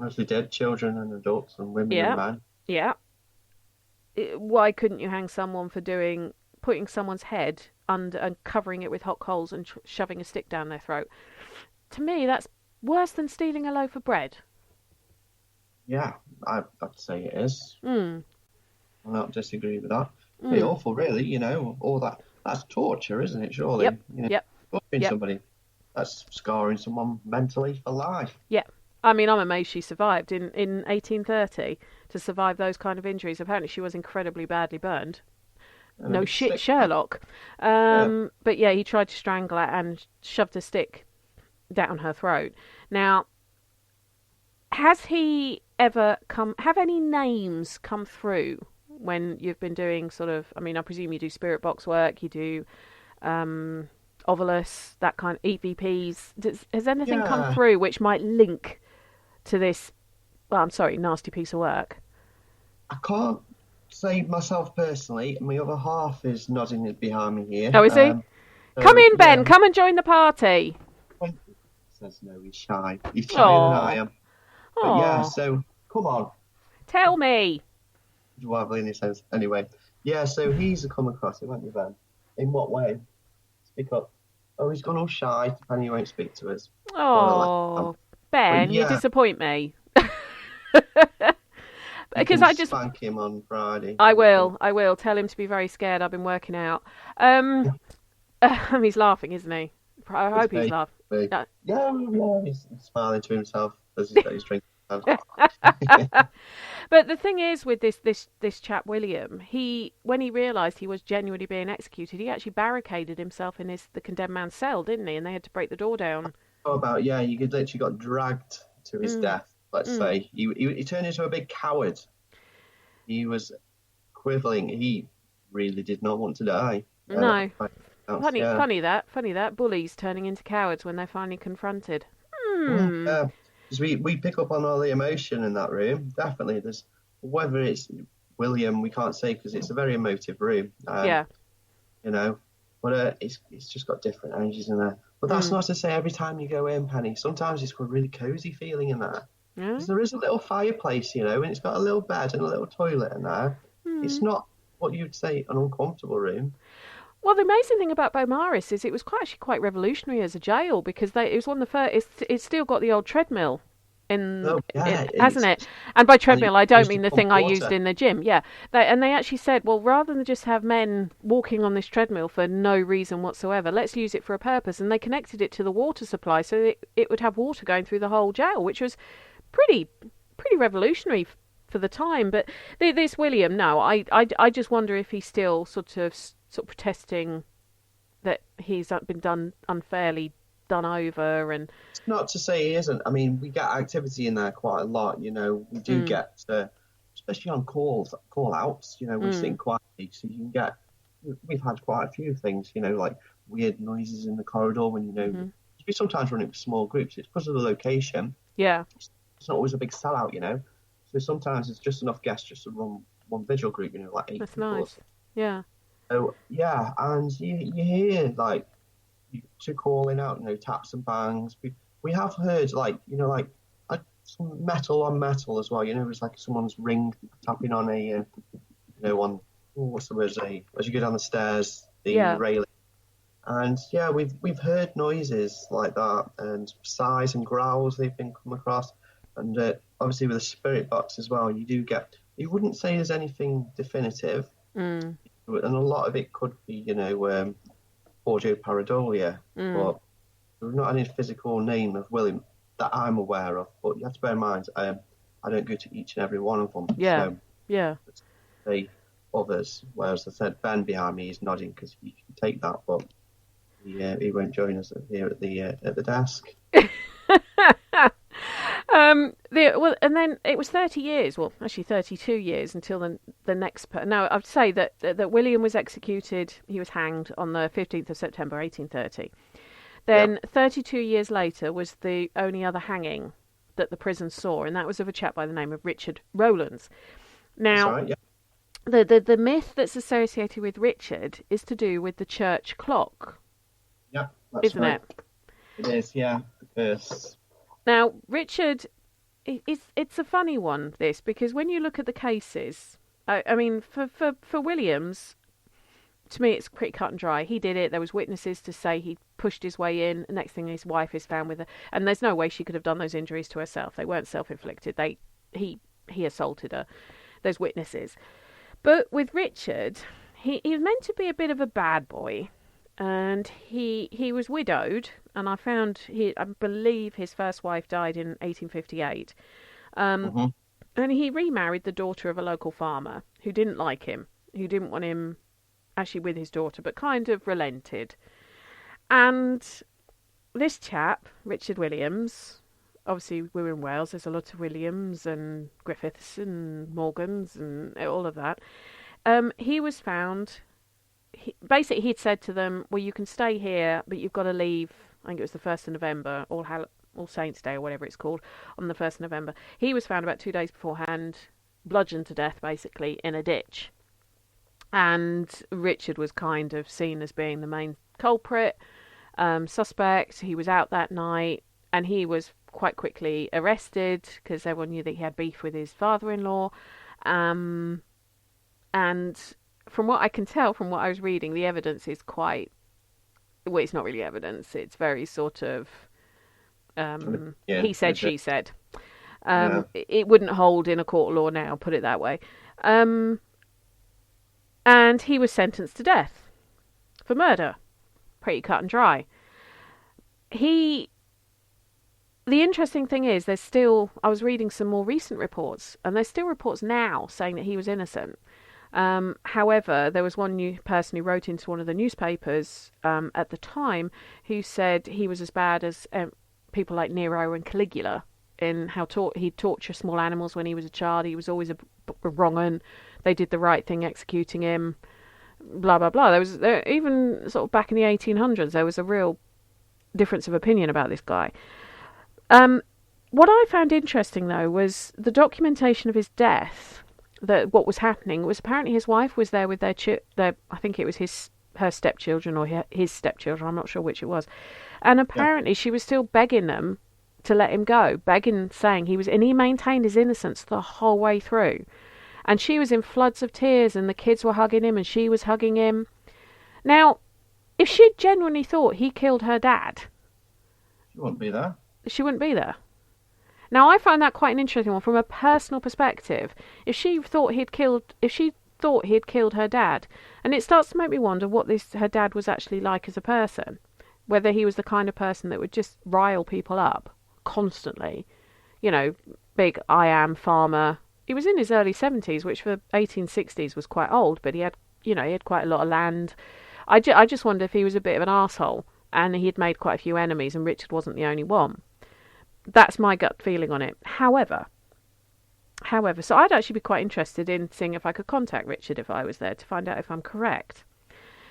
As they did, children and adults and women and men. Yeah. Why couldn't you hang someone for putting someone's head under and covering it with hot coals and shoving a stick down their throat? To me, that's worse than stealing a loaf of bread. Yeah, I'd say it is. I don't disagree with that. Pretty awful, really, all that. That's torture, isn't it, surely? Yep. Torturing somebody, that's scarring someone mentally for life. Yeah. I mean, I'm amazed she survived in 1830 to survive those kind of injuries. Apparently she was incredibly badly burned. No shit, Sherlock. But yeah, he tried to strangle her and shoved a stick down her throat. Now, have any names come through when you've been doing sort of, I mean, I presume you do spirit box work, you do Ovilus, that kind of EVPs. Has anything come through which might link to this, nasty piece of work? I can't say myself personally. My other half is nodding behind me here. Oh, is he? Come in, Ben. Come and join the party. Says no, he's shy. He's shyer than I am. But yeah, so come on. Tell me. Whatever in his sense. Anyway, yeah, so he's come across it, hasn't he, Ben? In what way? Speak up. Oh, he's gone all shy, and he won't speak to us. Oh, Ben, you disappoint me. Because I just spank him on Friday. I will. Tell him to be very scared. I've been working out. He's laughing, isn't he? I hope he's laughing. Yeah, he's smiling to himself as he's got his drink. But the thing is with this chap William, when he realised he was genuinely being executed, he actually barricaded himself in the condemned man's cell, didn't he? And they had to break the door down. You could literally got dragged to his death. Let's say he turned into a big coward. He was quivering. He really did not want to die. No. Funny that bullies turning into cowards when they're finally confronted. Yeah, because we pick up on all the emotion in that room. Definitely, there's whether it's William, we can't say because it's a very emotive room. But it's just got different energies in there. But that's not to say every time you go in, Penny. Sometimes it's got a really cozy feeling in there. Because there is a little fireplace, and it's got a little bed and a little toilet in there. It's not what you'd say an uncomfortable room. Well, the amazing thing about Beaumaris is it was quite revolutionary as a jail, because it was one of the first. It's still got the old treadmill hasn't it? And by treadmill, I don't mean the thing I used in the gym. Yeah, they actually said, well, rather than just have men walking on this treadmill for no reason whatsoever, let's use it for a purpose. And they connected it to the water supply, so it would have water going through the whole jail, which was pretty revolutionary for the time. But this William, no, I just wonder if he's still sort of protesting that he's been done unfairly done over. And it's not to say he isn't. I mean, we get activity in there quite a lot. You know, we do get, especially on call outs. You know, we're sitting quietly, so you can get. We've had quite a few things. You know, like weird noises in the corridor when we sometimes run it with small groups. It's because of the location. Yeah, it's not always a big sellout. You know, so sometimes it's just enough guests just to run one vigil group. You know, like 8 that's people. nice. Yeah. So yeah, and you hear like to calling out, you know, taps and bangs. We have heard like some metal on metal as well. You know, it's like someone's ring tapping on a, what's the word? As you go down the stairs, the railing. And yeah, we've heard noises like that and sighs and growls they've been come across, and obviously with the spirit box as well, you wouldn't say there's anything definitive, and a lot of it could be, audio pareidolia, but there's not any physical name of William that I'm aware of. But you have to bear in mind, I don't go to each and every one of them. Yeah, so yeah. The others, whereas I said Ben behind me is nodding because he can take that, but he won't join us here at the desk. And then it was 30 years, well, actually 32 years until the next. Now, I'd say that William was executed. He was hanged on the 15th of September, 1830. Then 32 years later was the only other hanging that the prison saw, and that was of a chap by the name of Richard Rowlands. Now, right, the myth that's associated with Richard is to do with the church clock. Yeah, that's isn't right. it? It is, yeah. Yes. Now, Richard, it's a funny one, this, because when you look at the cases, I mean, for Williams, to me, it's pretty cut and dry. He did it. There was witnesses to say he pushed his way in. The next thing, his wife is found with her. And there's no way she could have done those injuries to herself. They weren't self-inflicted. He assaulted her. There's witnesses. But with Richard, he was meant to be a bit of a bad boy. And he was widowed, and I believe his first wife died in 1858. And he remarried the daughter of a local farmer who didn't like him, who didn't want him actually with his daughter, but kind of relented. And this chap, Richard Williams, obviously we're in Wales, there's a lot of Williams and Griffiths and Morgans and all of that. He was found... Basically, he'd said to them, well, you can stay here, but you've got to leave. I think it was the 1st of November, All Saints' Day or whatever it's called, on the 1st of November. He was found about 2 days beforehand, bludgeoned to death, basically, in a ditch. And Richard was kind of seen as being the main culprit, suspect. He was out that night, and he was quite quickly arrested because everyone knew that he had beef with his father-in-law. And... from what I can tell from what I was reading, the evidence is quite... Well, it's not really evidence. It's very sort of... he said, she said. It wouldn't hold in a court of law now, put it that way. And he was sentenced to death for murder. Pretty cut and dry. The interesting thing is, there's still... I was reading some more recent reports, and there's still reports now saying that he was innocent. However, there was one new person who wrote into one of the newspapers at the time who said he was as bad as people like Nero and Caligula in how he'd torture small animals when he was a child. He was always a wrong un. They did the right thing executing him, blah, blah, blah. Even sort of back in the 1800s, there was a real difference of opinion about this guy. What I found interesting, though, was the documentation of his death. What was happening was apparently his wife was there with their I think it was her stepchildren or his stepchildren, I'm not sure which it was, and apparently she was still begging them to let him go, saying and he maintained his innocence the whole way through, and she was in floods of tears, and the kids were hugging him and she was hugging him. Now, if she genuinely thought he killed her dad, she wouldn't be there. Now, I find that quite an interesting one from a personal perspective. If she thought he'd killed her dad, and it starts to make me wonder what her dad was actually like as a person, whether he was the kind of person that would just rile people up constantly, big I am farmer. He was in his early 70s, which for 1860s was quite old, but he had quite a lot of land. I just wonder if he was a bit of an arsehole and he had made quite a few enemies, and Richard wasn't the only one. That's my gut feeling on it. However, so I'd actually be quite interested in seeing if I could contact Richard if I was there to find out if I'm correct.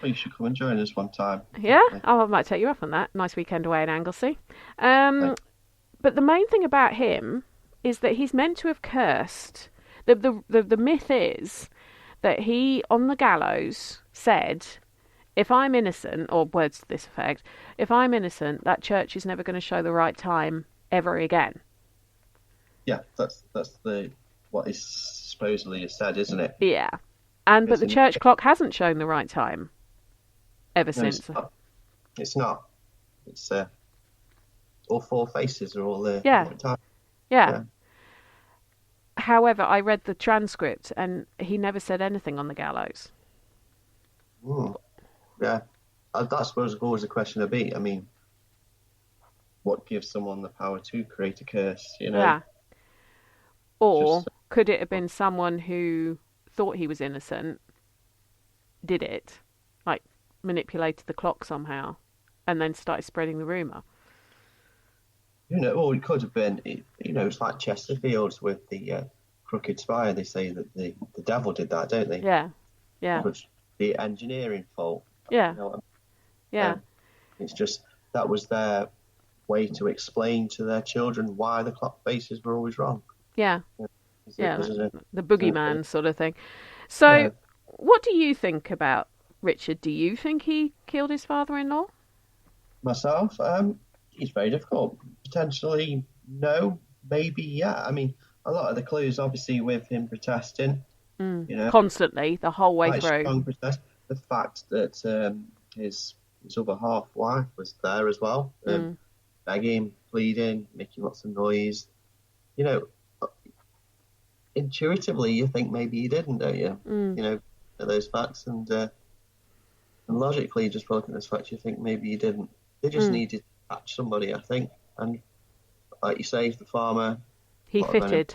Well, you should come and join us one time. Yeah? I might take you up on that. Nice weekend away in Anglesey. But the main thing about him is that he's meant to have cursed. The myth is that he, on the gallows, said, if I'm innocent, or words to this effect, if I'm innocent, that church is never going to show the right time ever again. Yeah, that's what is supposedly said, isn't it? Yeah. But the church clock hasn't shown the right time ever since. It's not. It's all four faces are all there. Yeah. However, I read the transcript and he never said anything on the gallows. Yeah. That's supposed always the question to be. I mean, what gives someone the power to create a curse, you know? Yeah. Or could it have been someone who thought he was innocent, did it, like manipulated the clock somehow, and then started spreading the rumour? You know, or it could have been, you know, it's like Chesterfield's with the crooked spire. They say that the devil did that, don't they? Yeah. Which the engineering fault. Yeah. You know what I mean? Yeah. It's just that was their way to explain to their children why the clock faces were always wrong. Yeah. The boogeyman sort of thing. So, what do you think about Richard? Do you think he killed his father-in-law? Myself? It's very difficult. Potentially, no. Maybe, yeah. I mean, a lot of the clues, obviously, with him protesting. You know, constantly, the whole way through. Strong protest. The fact that his other half-wife was there as well. Begging, pleading, making lots of noise. You know, intuitively, you think maybe he didn't, don't you? You know, those facts. And logically, just looking at those facts, you think maybe he didn't. They just needed to catch somebody, I think. And like you say, the farmer... He fitted.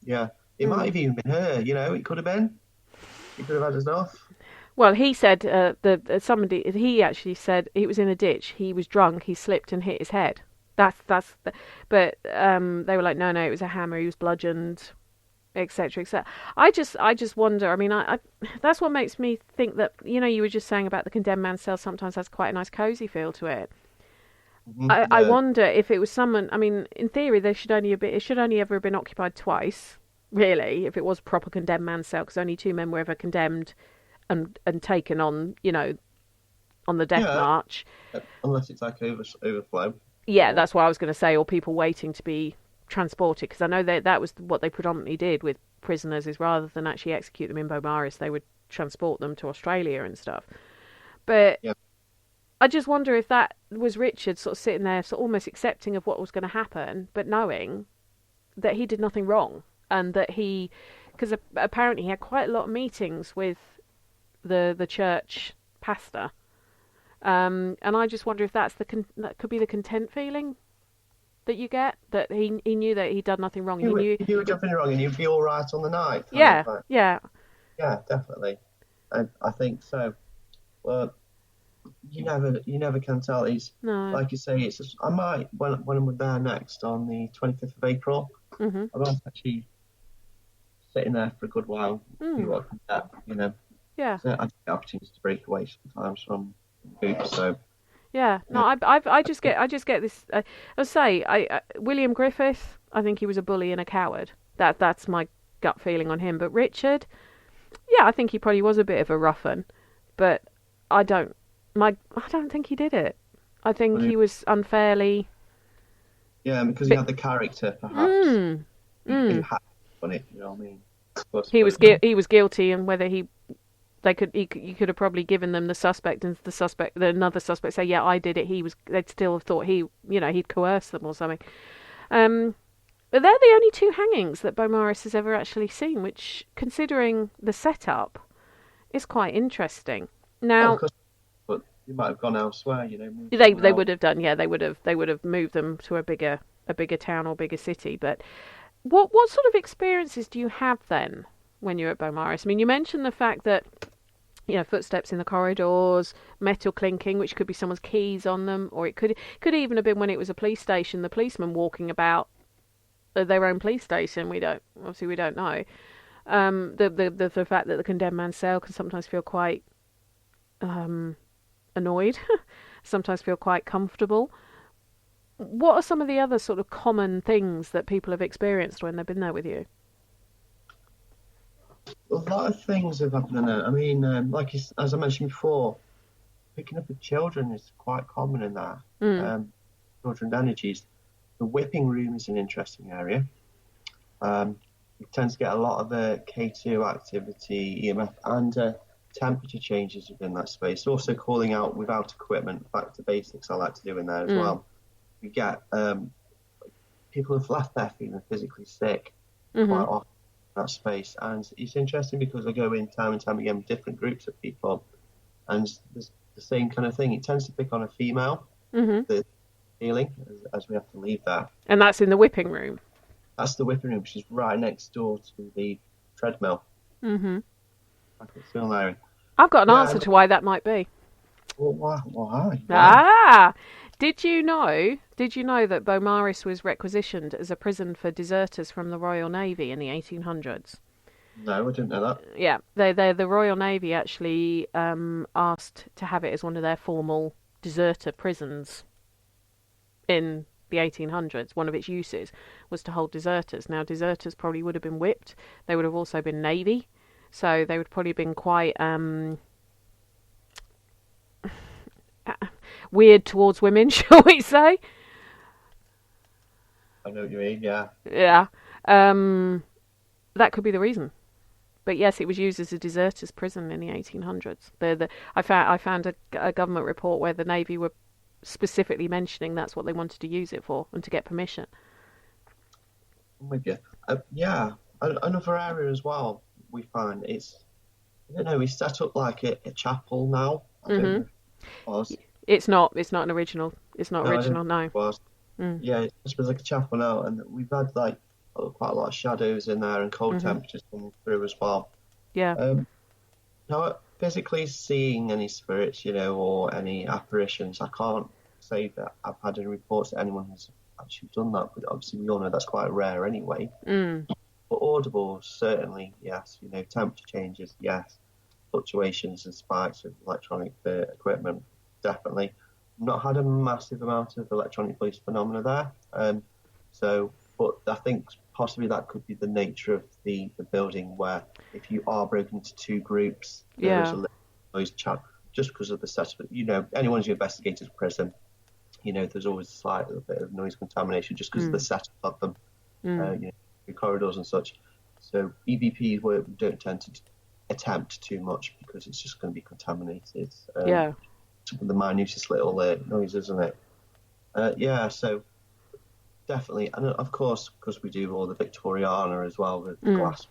Yeah. It might have even been her, you know, it could have been. He could have had enough. Well, he said, he actually said he was in a ditch, he was drunk, he slipped and hit his head. But they were like, no, it was a hammer, he was bludgeoned, etc., etc. I just wonder, I mean, I that's what makes me think that, you know, you were just saying about the condemned man's cell sometimes has quite a nice cosy feel to it. I wonder if it was someone, I mean, in theory, it should only ever have been occupied twice, really, if it was proper condemned man's cell, because only 2 men were ever condemned and taken on, you know, on the death march. Unless it's like overflow. Yeah, that's what I was going to say, or people waiting to be transported, because I know that was what they predominantly did with prisoners, is rather than actually execute them in Beaumaris, they would transport them to Australia and stuff. But I just wonder if that was Richard sort of sitting there, sort of almost accepting of what was going to happen, but knowing that he did nothing wrong, and that because apparently he had quite a lot of meetings with the church pastor. And I just wonder if that could be the content feeling that you get, that he knew that he'd done nothing wrong. He knew he'd done nothing wrong, and he'd be all right on the night. Yeah, yeah, definitely. I think so. Well, you never can tell. He's like you say. It's just, I might when I'm there next on the 25th of April. I might actually sitting there for a good while. See what comes up, you know. Yeah. So I get opportunities to break away sometimes from groups. So. Yeah. No, I just get this. I'll say, William Griffith. I think he was a bully and a coward. That's my gut feeling on him. But Richard, I think he probably was a bit of a rough un, but I don't think he did it. I think he was unfairly. Yeah, because he had the character, perhaps. He had on it, you know what I mean? He was guilty, and whether you could have probably given them the suspect, and another suspect say, yeah, I did it. They'd still have thought he'd coerced them or something. But they're the only 2 hangings that Beaumaris has ever actually seen, which, considering the setup, is quite interesting. Now, but you might have gone elsewhere, you know. They would have done, yeah. They would have moved them to a bigger town or bigger city. But what sort of experiences do you have then when you're at Beaumaris? I mean, you mentioned the fact that footsteps in the corridors, metal clinking, which could be someone's keys on them, or it could even have been when it was a police station, the policemen walking about their own police station. We don't know. The fact that the condemned man's cell can sometimes feel quite annoyed, sometimes feel quite comfortable. What are some of the other sort of common things that people have experienced when they've been there with you? A lot of things have happened there. I mean, as I mentioned before, picking up with children is quite common in that. Children energies. The whipping room is an interesting area. We tend to get a lot of K2 activity, EMF, and temperature changes within that space. Also calling out without equipment, back to basics I like to do in there as well. We get people who've left there feeling physically sick quite often in that space. And it's interesting because I go in time and time again with different groups of people, and there's the same kind of thing. It tends to pick on a female, the feeling, as we have to leave that. And that's in the whipping room? That's the whipping room, which is right next door to the treadmill. Mm-hmm. I can feel there. I've got an answer to why that might be. Well, why? Did you know that Beaumaris was requisitioned as a prison for deserters from the Royal Navy in the 1800s? No, I didn't know that. Yeah, the Royal Navy actually asked to have it as one of their formal deserter prisons in the 1800s. One of its uses was to hold deserters. Now, deserters probably would have been whipped. They would have also been Navy, so they would probably have been quite weird towards women, shall we say? I know what you mean, yeah. Yeah. That could be the reason. But yes, it was used as a deserters' prison in the 1800s. I found a government report where the Navy were specifically mentioning that's what they wanted to use it for and to get permission. I'm with you. Yeah, another area as well we find it's set up like a chapel now. I don't know if it was. It's not an original. It's not original, no. It was. Yeah, it just was like a chapel now, and we've had quite a lot of shadows in there and cold temperatures coming through as well. Yeah. Now, physically seeing any spirits, or any apparitions, I can't say that I've had any reports that anyone has actually done that, but obviously we all know that's quite rare anyway. But audible, certainly, yes. Temperature changes, yes. Fluctuations and spikes of electronic equipment, definitely. Not had a massive amount of electronic police phenomena there. But I think possibly that could be the nature of the building, where if you are broken into two groups, there is a little noise chat, just because of the setup. Anyone who's investigated prison, there's always a slight little bit of noise contamination just because of the setup of them, the corridors and such. So EVPs don't tend to attempt too much because it's just going to be contaminated. Some of the minutest little noises, isn't it? So definitely, and of course, because we do all the Victoriana as well with the glass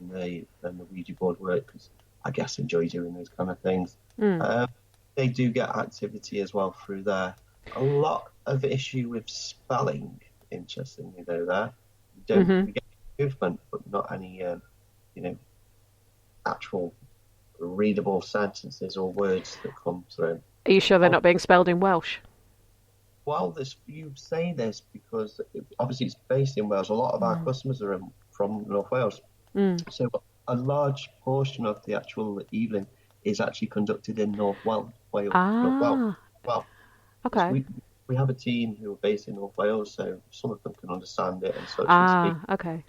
and the Ouija board work, because I guess enjoy doing those kind of things. They do get activity as well through there. A lot of issue with spelling, interestingly, though. There, we get movement, but not any, actual readable sentences or words that come through. Are you sure they're not being spelled in Welsh? Well, you say this because obviously it's based in Wales. A lot of our customers are from North Wales. So a large portion of the actual evening is actually conducted in North Wales. Well, okay. We have a team who are based in North Wales, so some of them can understand it and such. Okay.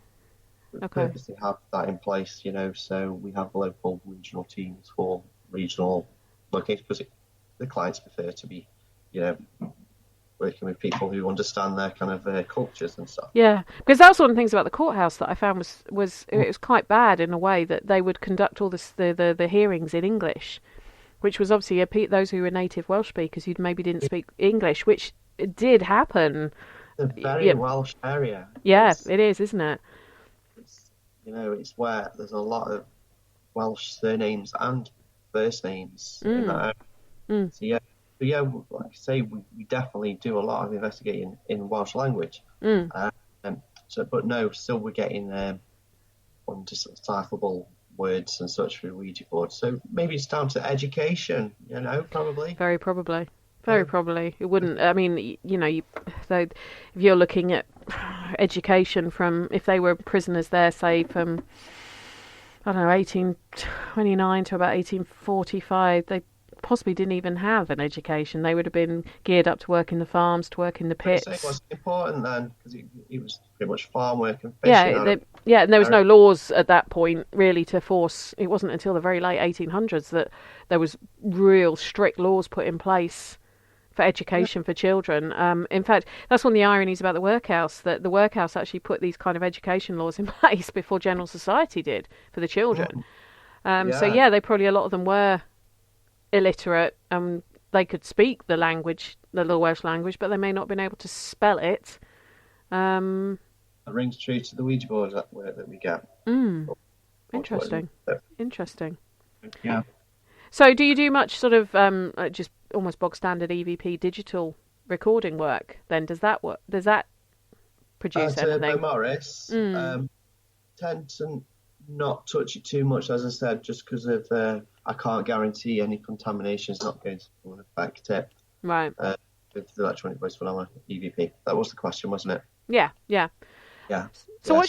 We purposely have that in place, so we have local regional teams for regional locations, because the clients prefer to be, working with people who understand their kind of cultures and stuff. Yeah, because that's one of the things about the courthouse that I found was it was quite bad in a way that they would conduct all the hearings in English, which was obviously those who were native Welsh speakers who maybe didn't speak English, which did happen. It's a very Welsh area. Yeah, it is, isn't it? It's where there's a lot of Welsh surnames and first names in that area. So like I say, we definitely do a lot of investigating in Welsh language. But no, still we're getting undecipherable words and such through Ouija boards. So maybe it's down to education, probably. Very probably. Very probably. It wouldn't, I mean, so if you're looking at education from, if they were prisoners there, say from, I don't know, 1829 to about 1845, they possibly didn't even have an education. They would have been geared up to work in the farms, to work in the pits. It wasn't important then, because it was pretty much farm work and fishing. Yeah, and there was no laws at that point really to force. It wasn't until the very late 1800s that there was real strict laws put in place for education for children. In fact, that's one of the ironies about the workhouse, that the workhouse actually put these kind of education laws in place before general society did for the children. So they probably, a lot of them were illiterate. They could speak the language, the Little Welsh language, but they may not have been able to spell it. It rings true to the Ouija board that we get. Interesting. Interesting. Yeah. So do you do much sort of just almost bog standard EVP digital recording work then? Does that produce anything? Beaumaris, tend to not touch it too much, as I said, just because of I can't guarantee any contamination is not going to affect it. Right. With the electronic voice phenomena, EVP. That was the question, wasn't it? Yeah. So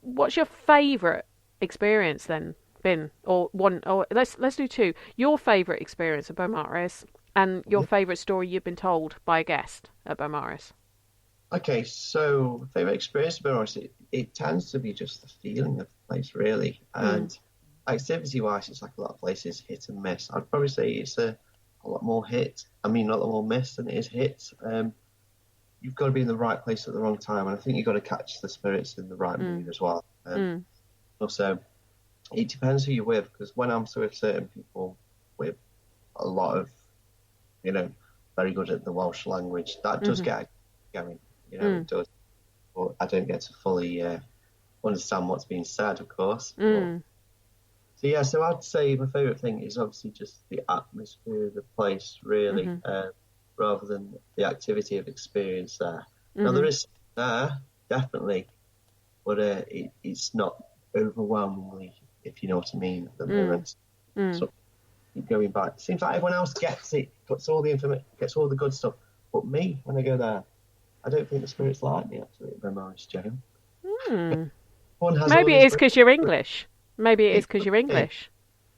what's your favourite experience then been, or one, or let's do two. Your favourite experience at Beaumaris and your favourite story you've been told by a guest at Beaumaris. Okay, so favourite experience at Beaumaris, it tends to be just the feeling of the place, really, and activity-wise, it's like a lot of places hit and miss. I'd probably say it's a lot more hit. I mean, a lot more miss than it is hit. You've got to be in the right place at the wrong time, and I think you've got to catch the spirits in the right mood as well. Also, it depends who you're with, because when I'm with certain people with a lot of, very good at the Welsh language, that does get going, it does. But I don't get to fully understand what's being said, of course. So I'd say my favourite thing is obviously just the atmosphere of the place, really, rather than the activity of experience there. Now, there is there, definitely, but it's not overwhelmingly, if you know what I mean, at the moment. So keep going back. It seems like everyone else gets it, gets all the information, gets all the good stuff. But me, when I go there, I don't think the spirits like me, actually, at Beaumaris Jail. Maybe it is because you're English. Maybe it is because you're English.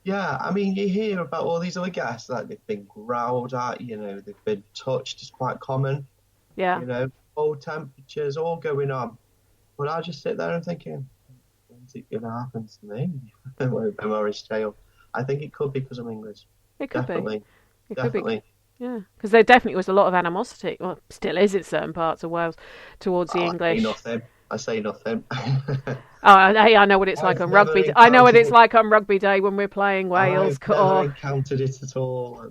Yeah, I mean, you hear about all these other guests, like they've been growled at, they've been touched, it's quite common. Yeah. Cold temperatures, all going on. But I just sit there and thinking, when's it going to happen to me? Beaumaris Jail. I think it could be because I'm English. It could be. It could be. Yeah, because there definitely was a lot of animosity, well, still is in certain parts of Wales, towards the English. I say nothing. I know what it's like on rugby. I know what it's like on rugby day when we're playing Wales. I've never encountered it at all.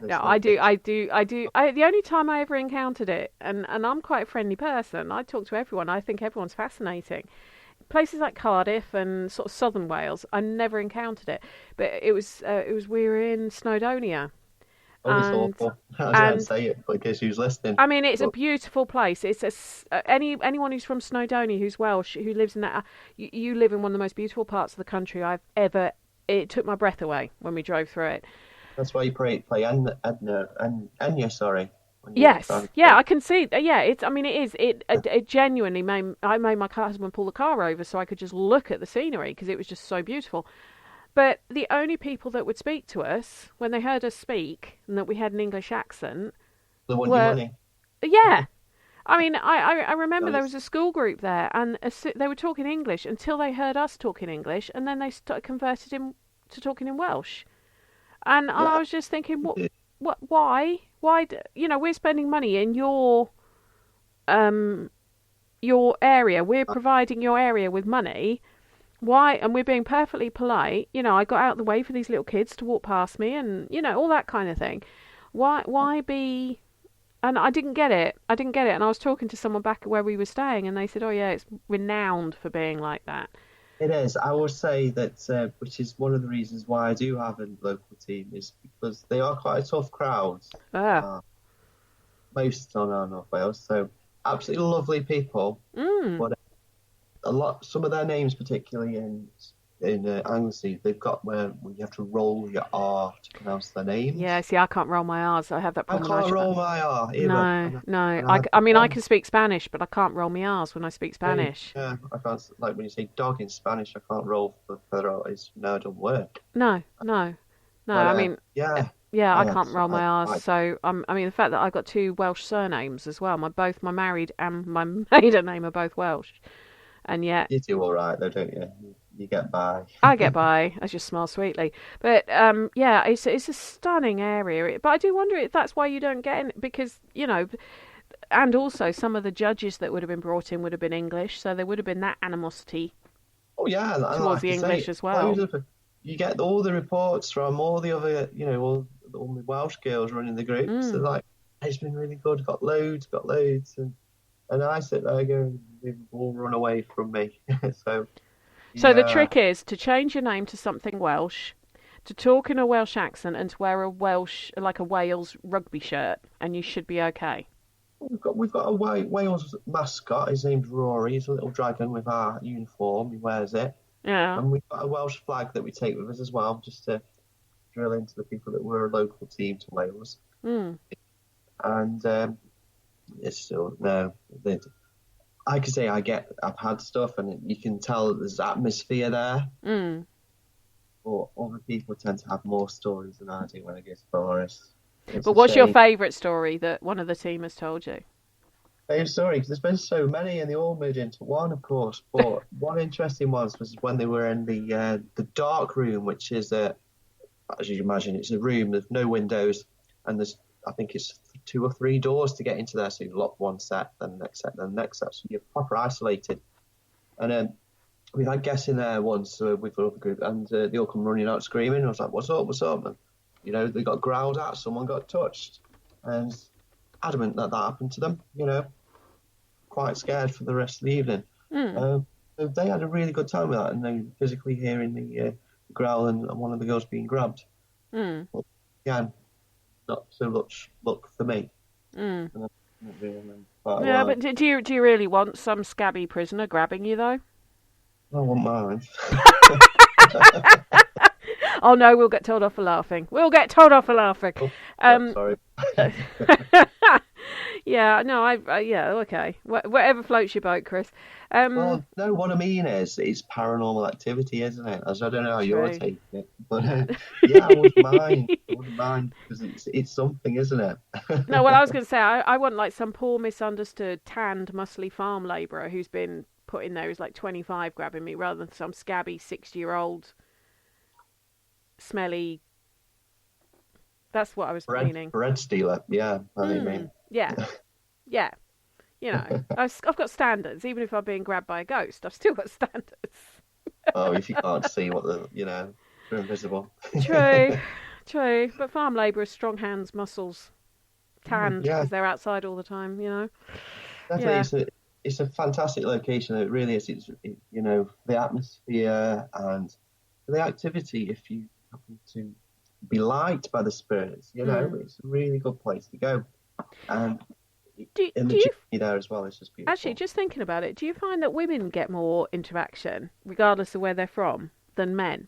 No, I do. The only time I ever encountered it, and I'm quite a friendly person. I talk to everyone. I think everyone's fascinating. Places like Cardiff and sort of southern Wales, I never encountered it. But it was we were in Snowdonia. It's awful. I can't say it, but in case who's listening. I mean, it's a beautiful place. It's anyone who's from Snowdonia, who's Welsh, who lives in that. You live in one of the most beautiful parts of the country I've ever. It took my breath away when we drove through it. That's why you play Enya, sorry. Yes, I can see. Yeah, it is. It genuinely I made my husband pull the car over so I could just look at the scenery because it was just so beautiful. But the only people that would speak to us when they heard us speak and that we had an English accent were money. Yeah. I mean, I remember there was a school group there and they were talking English until they heard us talking English and then they converted him to talking in Welsh. And I was just thinking, why? Why? We're spending money in your area. We're providing your area with money. Why? And we're being perfectly polite. I got out of the way for these little kids to walk past me and, all that kind of thing. Why be... And I didn't get it. And I was talking to someone back where we were staying and they said, oh, yeah, it's renowned for being like that. It is. I would say that, which is one of the reasons why I do have a local team, is because they are quite a tough crowd. Most on North Wales. So absolutely lovely people. But some of their names, particularly in in Anglesey, they've got where you have to roll your R to pronounce their names. Yeah, see, I can't roll my R's. I have that problem. I can't roll my R either. No. I mean, I can speak Spanish, but I can't roll my R's when I speak Spanish. Yeah, I can't, like when you say dog in Spanish, I can't roll for federal. It don't work. No. But, I mean, yeah, I can't roll my R's. So, I mean, the fact that I got 2 Welsh surnames as well, both my married and my maiden name are both Welsh, and yet you do all right though, don't you? You get by. I get by. I just smile sweetly. But yeah, it's a stunning area. But I do wonder if that's why you don't get in, because and also some of the judges that would have been brought in would have been English, so there would have been that animosity. Oh yeah, towards the English as well. You get all the reports from all the other, all the Welsh girls running the groups. They're like, it's been really good. Got loads, and I sit there going, they've all run away from me. So the trick is to change your name to something Welsh, to talk in a Welsh accent, and to wear a Wales rugby shirt, and you should be okay. We've got a Wales mascot. His name's Rory. He's a little dragon with our uniform. He wears it. Yeah. And we've got a Welsh flag that we take with us as well, just to drill into the people that were a local team to Wales. And it's still no. I can say I've had stuff, and you can tell that there's atmosphere there. But other people tend to have more stories than I do when I get to Beaumaris. But what's your favourite story that one of the team has told you? Favourite story? Because there's been so many, and they all merge into one, of course. But one interesting one was when they were in the dark room, which is as you imagine, it's a room with no windows, and I think it's 2 or 3 doors to get into there. So you lock one set, then the next set, then the next set. So you're proper isolated. And we had guests in there once with the other group, and they all come running out screaming. I was like, "What's up?" And, they got growled at. Someone got touched, and adamant that happened to them. Quite scared for the rest of the evening. So they had a really good time with that, and they physically hearing the growl and one of the girls being grabbed. But again, not so much luck for me. But do you really want some scabby prisoner grabbing you though? I wouldn't mind. Oh no, we'll get told off for laughing. Oh, sorry. Yeah, no, yeah, okay. Whatever floats your boat, Chris. Well, no, what I mean is, it's paranormal activity, isn't it? As I don't know how you're taking it, but yeah, I wouldn't mind because it's something, isn't it? No, well, I was going to say, I want like some poor, misunderstood, tanned, muscly farm labourer who's been put in there who's like 25 grabbing me, rather than some scabby 60-year-old, smelly. That's what I was meaning. Bread stealer, yeah. I mean. Yeah. I've got standards. Even if I'm being grabbed by a ghost, I've still got standards. Oh, if you can't see what they're invisible. True. But farm labourers, strong hands, muscles, tanned because they're outside all the time. Definitely, it's a fantastic location. It really is. It's the atmosphere and the activity. If you happen to be liked by the spirits, it's a really good place to go. And the journey there as well is just beautiful. Actually, just thinking about it, do you find that women get more interaction, regardless of where they're from, than men?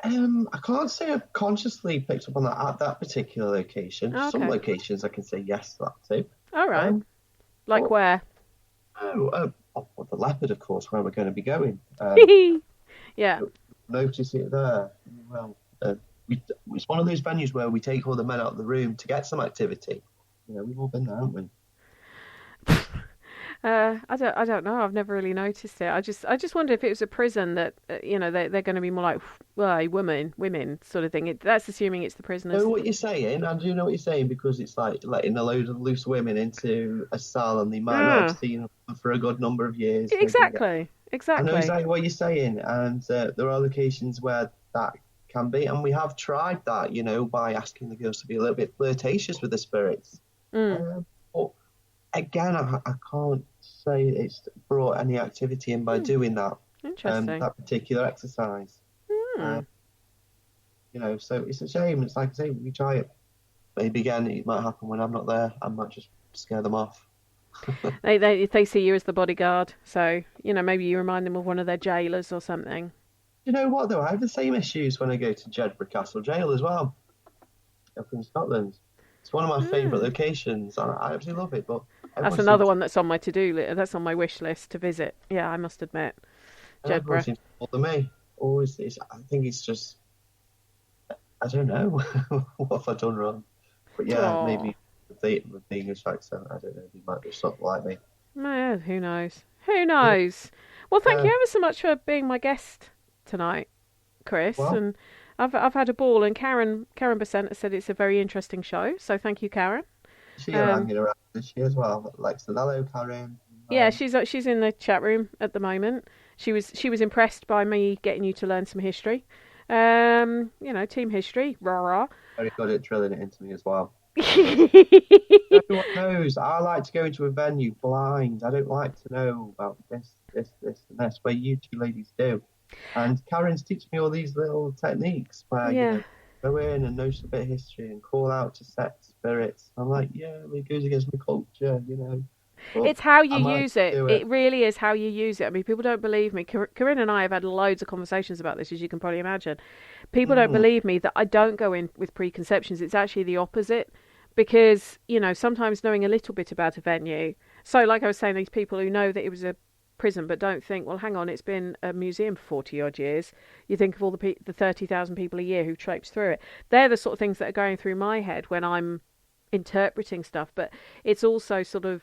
I can't say I've consciously picked up on that at that particular location. Okay. Some locations I can say yes to that too. All right. Where? The Leopard, of course, where we're going to be going. Yeah. Notice it there. Well, it's one of those venues where we take all the men out of the room to get some activity. We've all been there, haven't we? I don't know. I've never really noticed it. I just wonder if it was a prison that they're going to be more like, well, women sort of thing. That's assuming it's the prisoners. I know what you're saying. I do know what you're saying, because it's like letting a load of loose women into a cell and they might not have seen them for a good number of years. Exactly. I know exactly what you're saying, and there are locations where that can be, and we have tried that, by asking the girls to be a little bit flirtatious with the spirits. But again, I can't say it's brought any activity in by doing that. Interesting. That particular exercise. So it's a shame. It's like I say, we try it. Maybe again, it might happen when I'm not there. I might just scare them off. They see you as the bodyguard, so maybe you remind them of one of their jailers or something. you know what, though? I have the same issues when I go to Jedburgh Castle Jail as well, up in Scotland. It's one of my favourite locations. I absolutely love it. But that's another one that's on my to-do list. That's on my wish list to visit. Yeah, I must admit. Jedburgh seems more than me. Always, I think it's just, I don't know what have I done wrong. But yeah, maybe with the English accent, I don't know. They might be something like me. Who knows? Who knows? Well, thank you ever so much for being my guest tonight, Chris. Well, and I've had a ball. And Karen Besant has said it's a very interesting show. So thank you, Karen. She hanging around this year as well. Like, hello, Karen. Yeah, she's in the chat room at the moment. She was impressed by me getting you to learn some history. Team history, rah rah. Very good at drilling it into me as well. Everyone knows I like to go into a venue blind. I don't like to know about this, and this, where you two ladies do. And Karen's teaching me all these little techniques where you go in and know a bit of history and call out to set spirits. I'm like, it goes against my culture, But it's how you use it. It really is how you use it. I mean, people don't believe me. Corinne and I have had loads of conversations about this, as you can probably imagine. People don't believe me that I don't go in with preconceptions. It's actually the opposite. Because, sometimes knowing a little bit about a venue. So, like I was saying, these people who know that it was a prison but don't think, well, hang on, it's been a museum for 40-odd years. You think of all the 30,000 people a year who traipse through it. They're the sort of things that are going through my head when I'm interpreting stuff. But it's also sort of,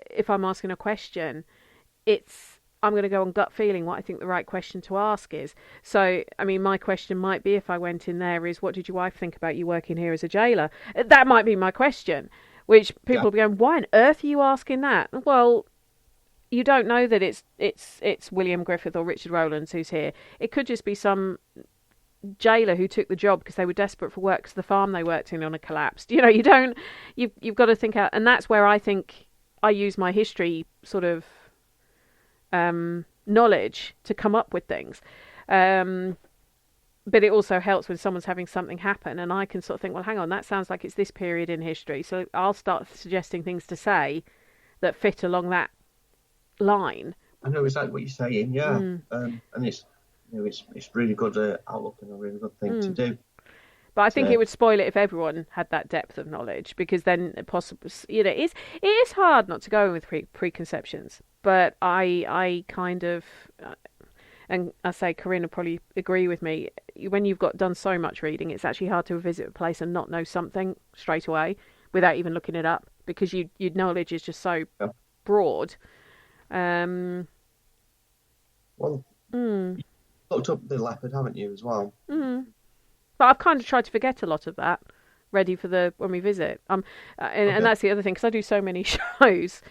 if I'm asking a question, I'm going to go on gut feeling what I think the right question to ask is. So, I mean, my question might be, if I went in there, is what did your wife think about you working here as a jailer? That might be my question, which people will be going, why on earth are you asking that? Well, you don't know that it's William Griffith or Richard Rowlands who's here. It could just be some jailer who took the job because they were desperate for work because the farm they worked in collapsed. You've got to think out, and that's where I think I use my history sort of knowledge to come up with things. But it also helps when someone's having something happen and I can sort of think, well, hang on, that sounds like it's this period in history. So I'll start suggesting things to say that fit along that line. I know exactly what you're saying, yeah. And it's really good outlook and a really good thing to do. But I think it would spoil it if everyone had that depth of knowledge, because then possibly, it is hard not to go in with preconceptions. But I kind of, and I say Corinne will probably agree with me, when you've done so much reading, it's actually hard to visit a place and not know something straight away without even looking it up, because your knowledge is just so broad. Well, you looked up the leopard, haven't you, as well? But I've kind of tried to forget a lot of that, ready for when we visit. And that's the other thing, because I do so many shows,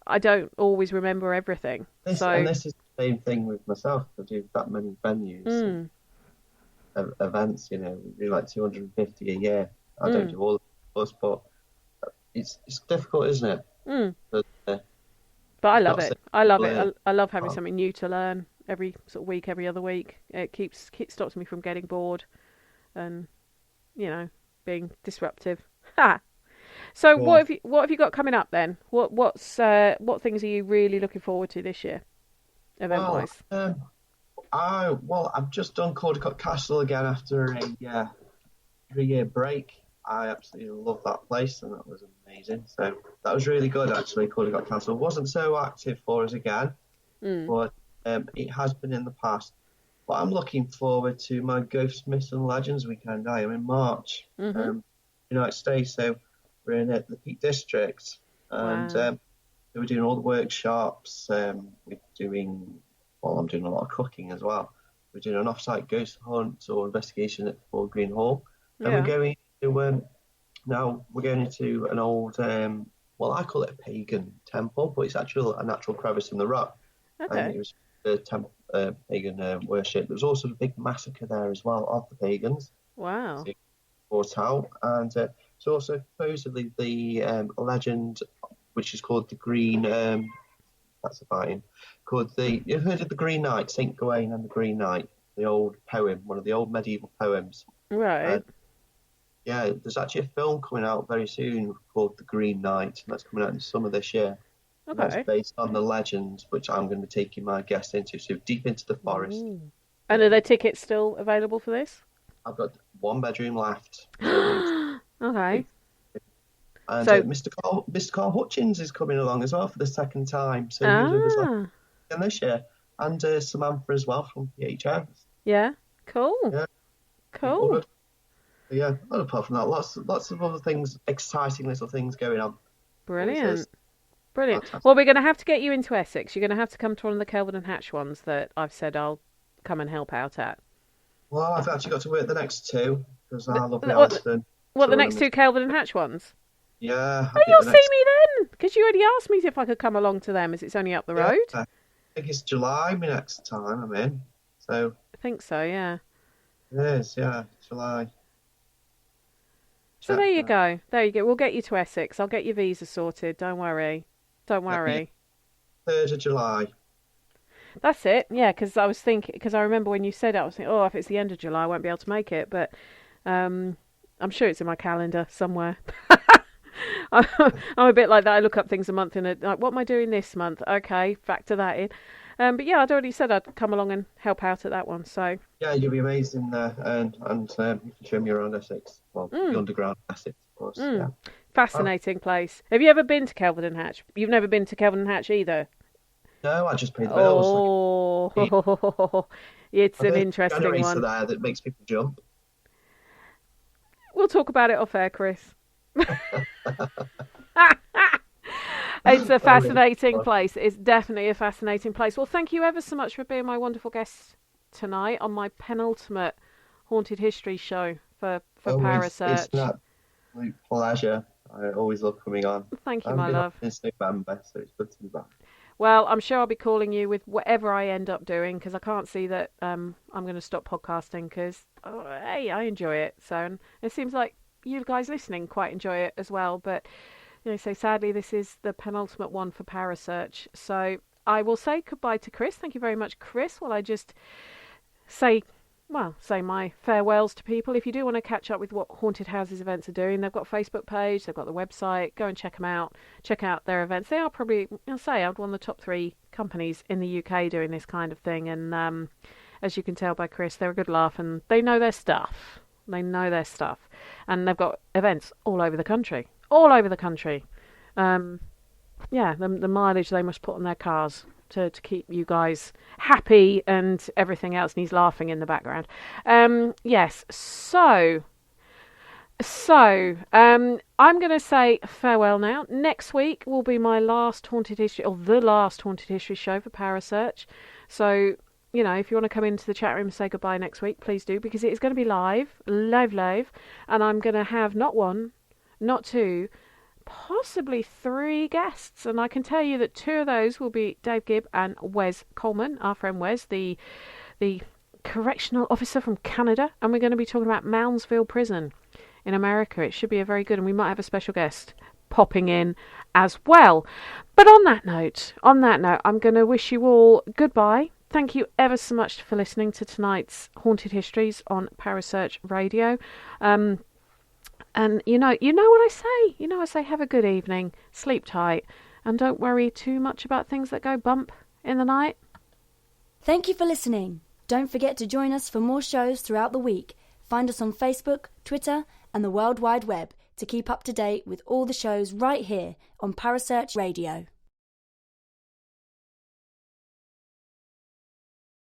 I don't always remember everything. This is the same thing with myself. I do that many venues, events. We do like 250 a year. I don't do all of those, but it's difficult, isn't it? But I love it. I love it. I love having something new to learn every sort of week, every other week. It stops me from getting bored. And being disruptive. So what have you got coming up then? What things are you really looking forward to this year, event wise? I've just done Caldecott Castle again after a 3-year break. I absolutely love that place, and that was amazing. So that was really good, actually. Caldecott Castle wasn't so active for us again, but it has been in the past. But I'm looking forward to my Ghosts, Myths and Legends weekend. I am in March, United States. So we're in the Peak District, and we're doing all the workshops. I'm doing a lot of cooking as well. We're doing an off-site ghost hunt or investigation at Fort Green Hall, and we're going to now we're going into an old I call it a pagan temple, but it's actually a natural crevice in the rock. Okay. And it was the temple. Pagan worship. There was also a big massacre there as well of the pagans. Wow. Brought out, and it's also supposedly the legend, which is called the Green. That's about him. You've heard of the Green Knight, Saint Gawain and the Green Knight, the old poem, one of the old medieval poems. Right. There's actually a film coming out very soon called The Green Knight, and that's coming out in the summer this year. Okay. That's based on the legend, which I'm going to be taking my guest into, so deep into the forest. And are there tickets still available for this? I've got 1 bedroom left. Okay. And Mr. Carl Hutchins is coming along as well for the second time. So he was like this year. And Samantha as well from PHS. Yeah, cool. Yeah. Cool. Yeah, well, apart from that, lots of other things, exciting little things going on. Brilliant. Fantastic. Well, we're going to have to get you into Essex. You're going to have to come to one of the Kelvin and Hatch ones that I've said I'll come and help out at. Well, I've actually got to work the next 2 because I love the Alston. What, the next 2 Kelvin and Hatch ones? Yeah. Oh, you'll see me then, because you already asked me if I could come along to them, as it's only up the road. I think it's July my next time I'm in. So. I think so, yeah. It is, yeah, July. So there you go. We'll get you to Essex. I'll get your visa sorted. Don't worry. 3rd of July. That's it. Yeah, because I remember when you said it, I was thinking, if it's the end of July, I won't be able to make it. But I'm sure it's in my calendar somewhere. I'm a bit like that. I look up things a month in like, what am I doing this month? Okay, factor that in. But yeah, I'd already said I'd come along and help out at that one. So yeah, you'll be amazing there, and you can show me around Essex. Well, the underground Essex, of course. Yeah. Fascinating place. Have you ever been to Kelvin and Hatch? You've never been to Kelvin and Hatch either? No, I just paid the bills. It's an interesting one. Generator there that makes people jump. We'll talk about it off air, Chris. It's a fascinating place. It's definitely a fascinating place. Well, thank you ever so much for being my wonderful guest tonight on my penultimate Haunted History show for Parasearch. It's an absolute pleasure. I always love coming on. Thank you, my love. It's November, so it's good to be back. Well, I'm sure I'll be calling you with whatever I end up doing, because I can't see that I'm going to stop podcasting, because, hey, I enjoy it. So and it seems like you guys listening quite enjoy it as well. But, so sadly, this is the penultimate one for Parasearch. So I will say goodbye to Chris. Thank you very much, Chris. Well, I just say my farewells to people. If you do want to catch up with what Haunted Houses events are doing, they've got a Facebook page, they've got the website. Go and check them out. Check out their events. They are probably, one of the top 3 companies in the UK doing this kind of thing. And as you can tell by Chris, they're a good laugh and they know their stuff. And they've got events all over the country. The mileage they must put on their cars to keep you guys happy and everything else. And he's laughing in the background. Yes. So I'm going to say farewell now. Next week will be my last Haunted History, or the last Haunted History show for Parasearch. So, if you want to come into the chat room and say goodbye next week, please do, because it is going to be live. And I'm going to have not 1, not 2, possibly 3 guests, and I can tell you that 2 of those will be Dave Gibb and Wes Coleman, our friend Wes, the correctional officer from Canada, and we're going to be talking about Moundsville Prison in America. It should be a very good, and we might have a special guest popping in as well. But on that note, I'm going to wish you all goodbye. Thank you ever so much for listening to tonight's Haunted Histories on Parasearch Radio. And you know what I say? I say have a good evening, sleep tight, and don't worry too much about things that go bump in the night. Thank you for listening. Don't forget to join us for more shows throughout the week. Find us on Facebook, Twitter, and the World Wide Web to keep up to date with all the shows right here on Parasearch Radio.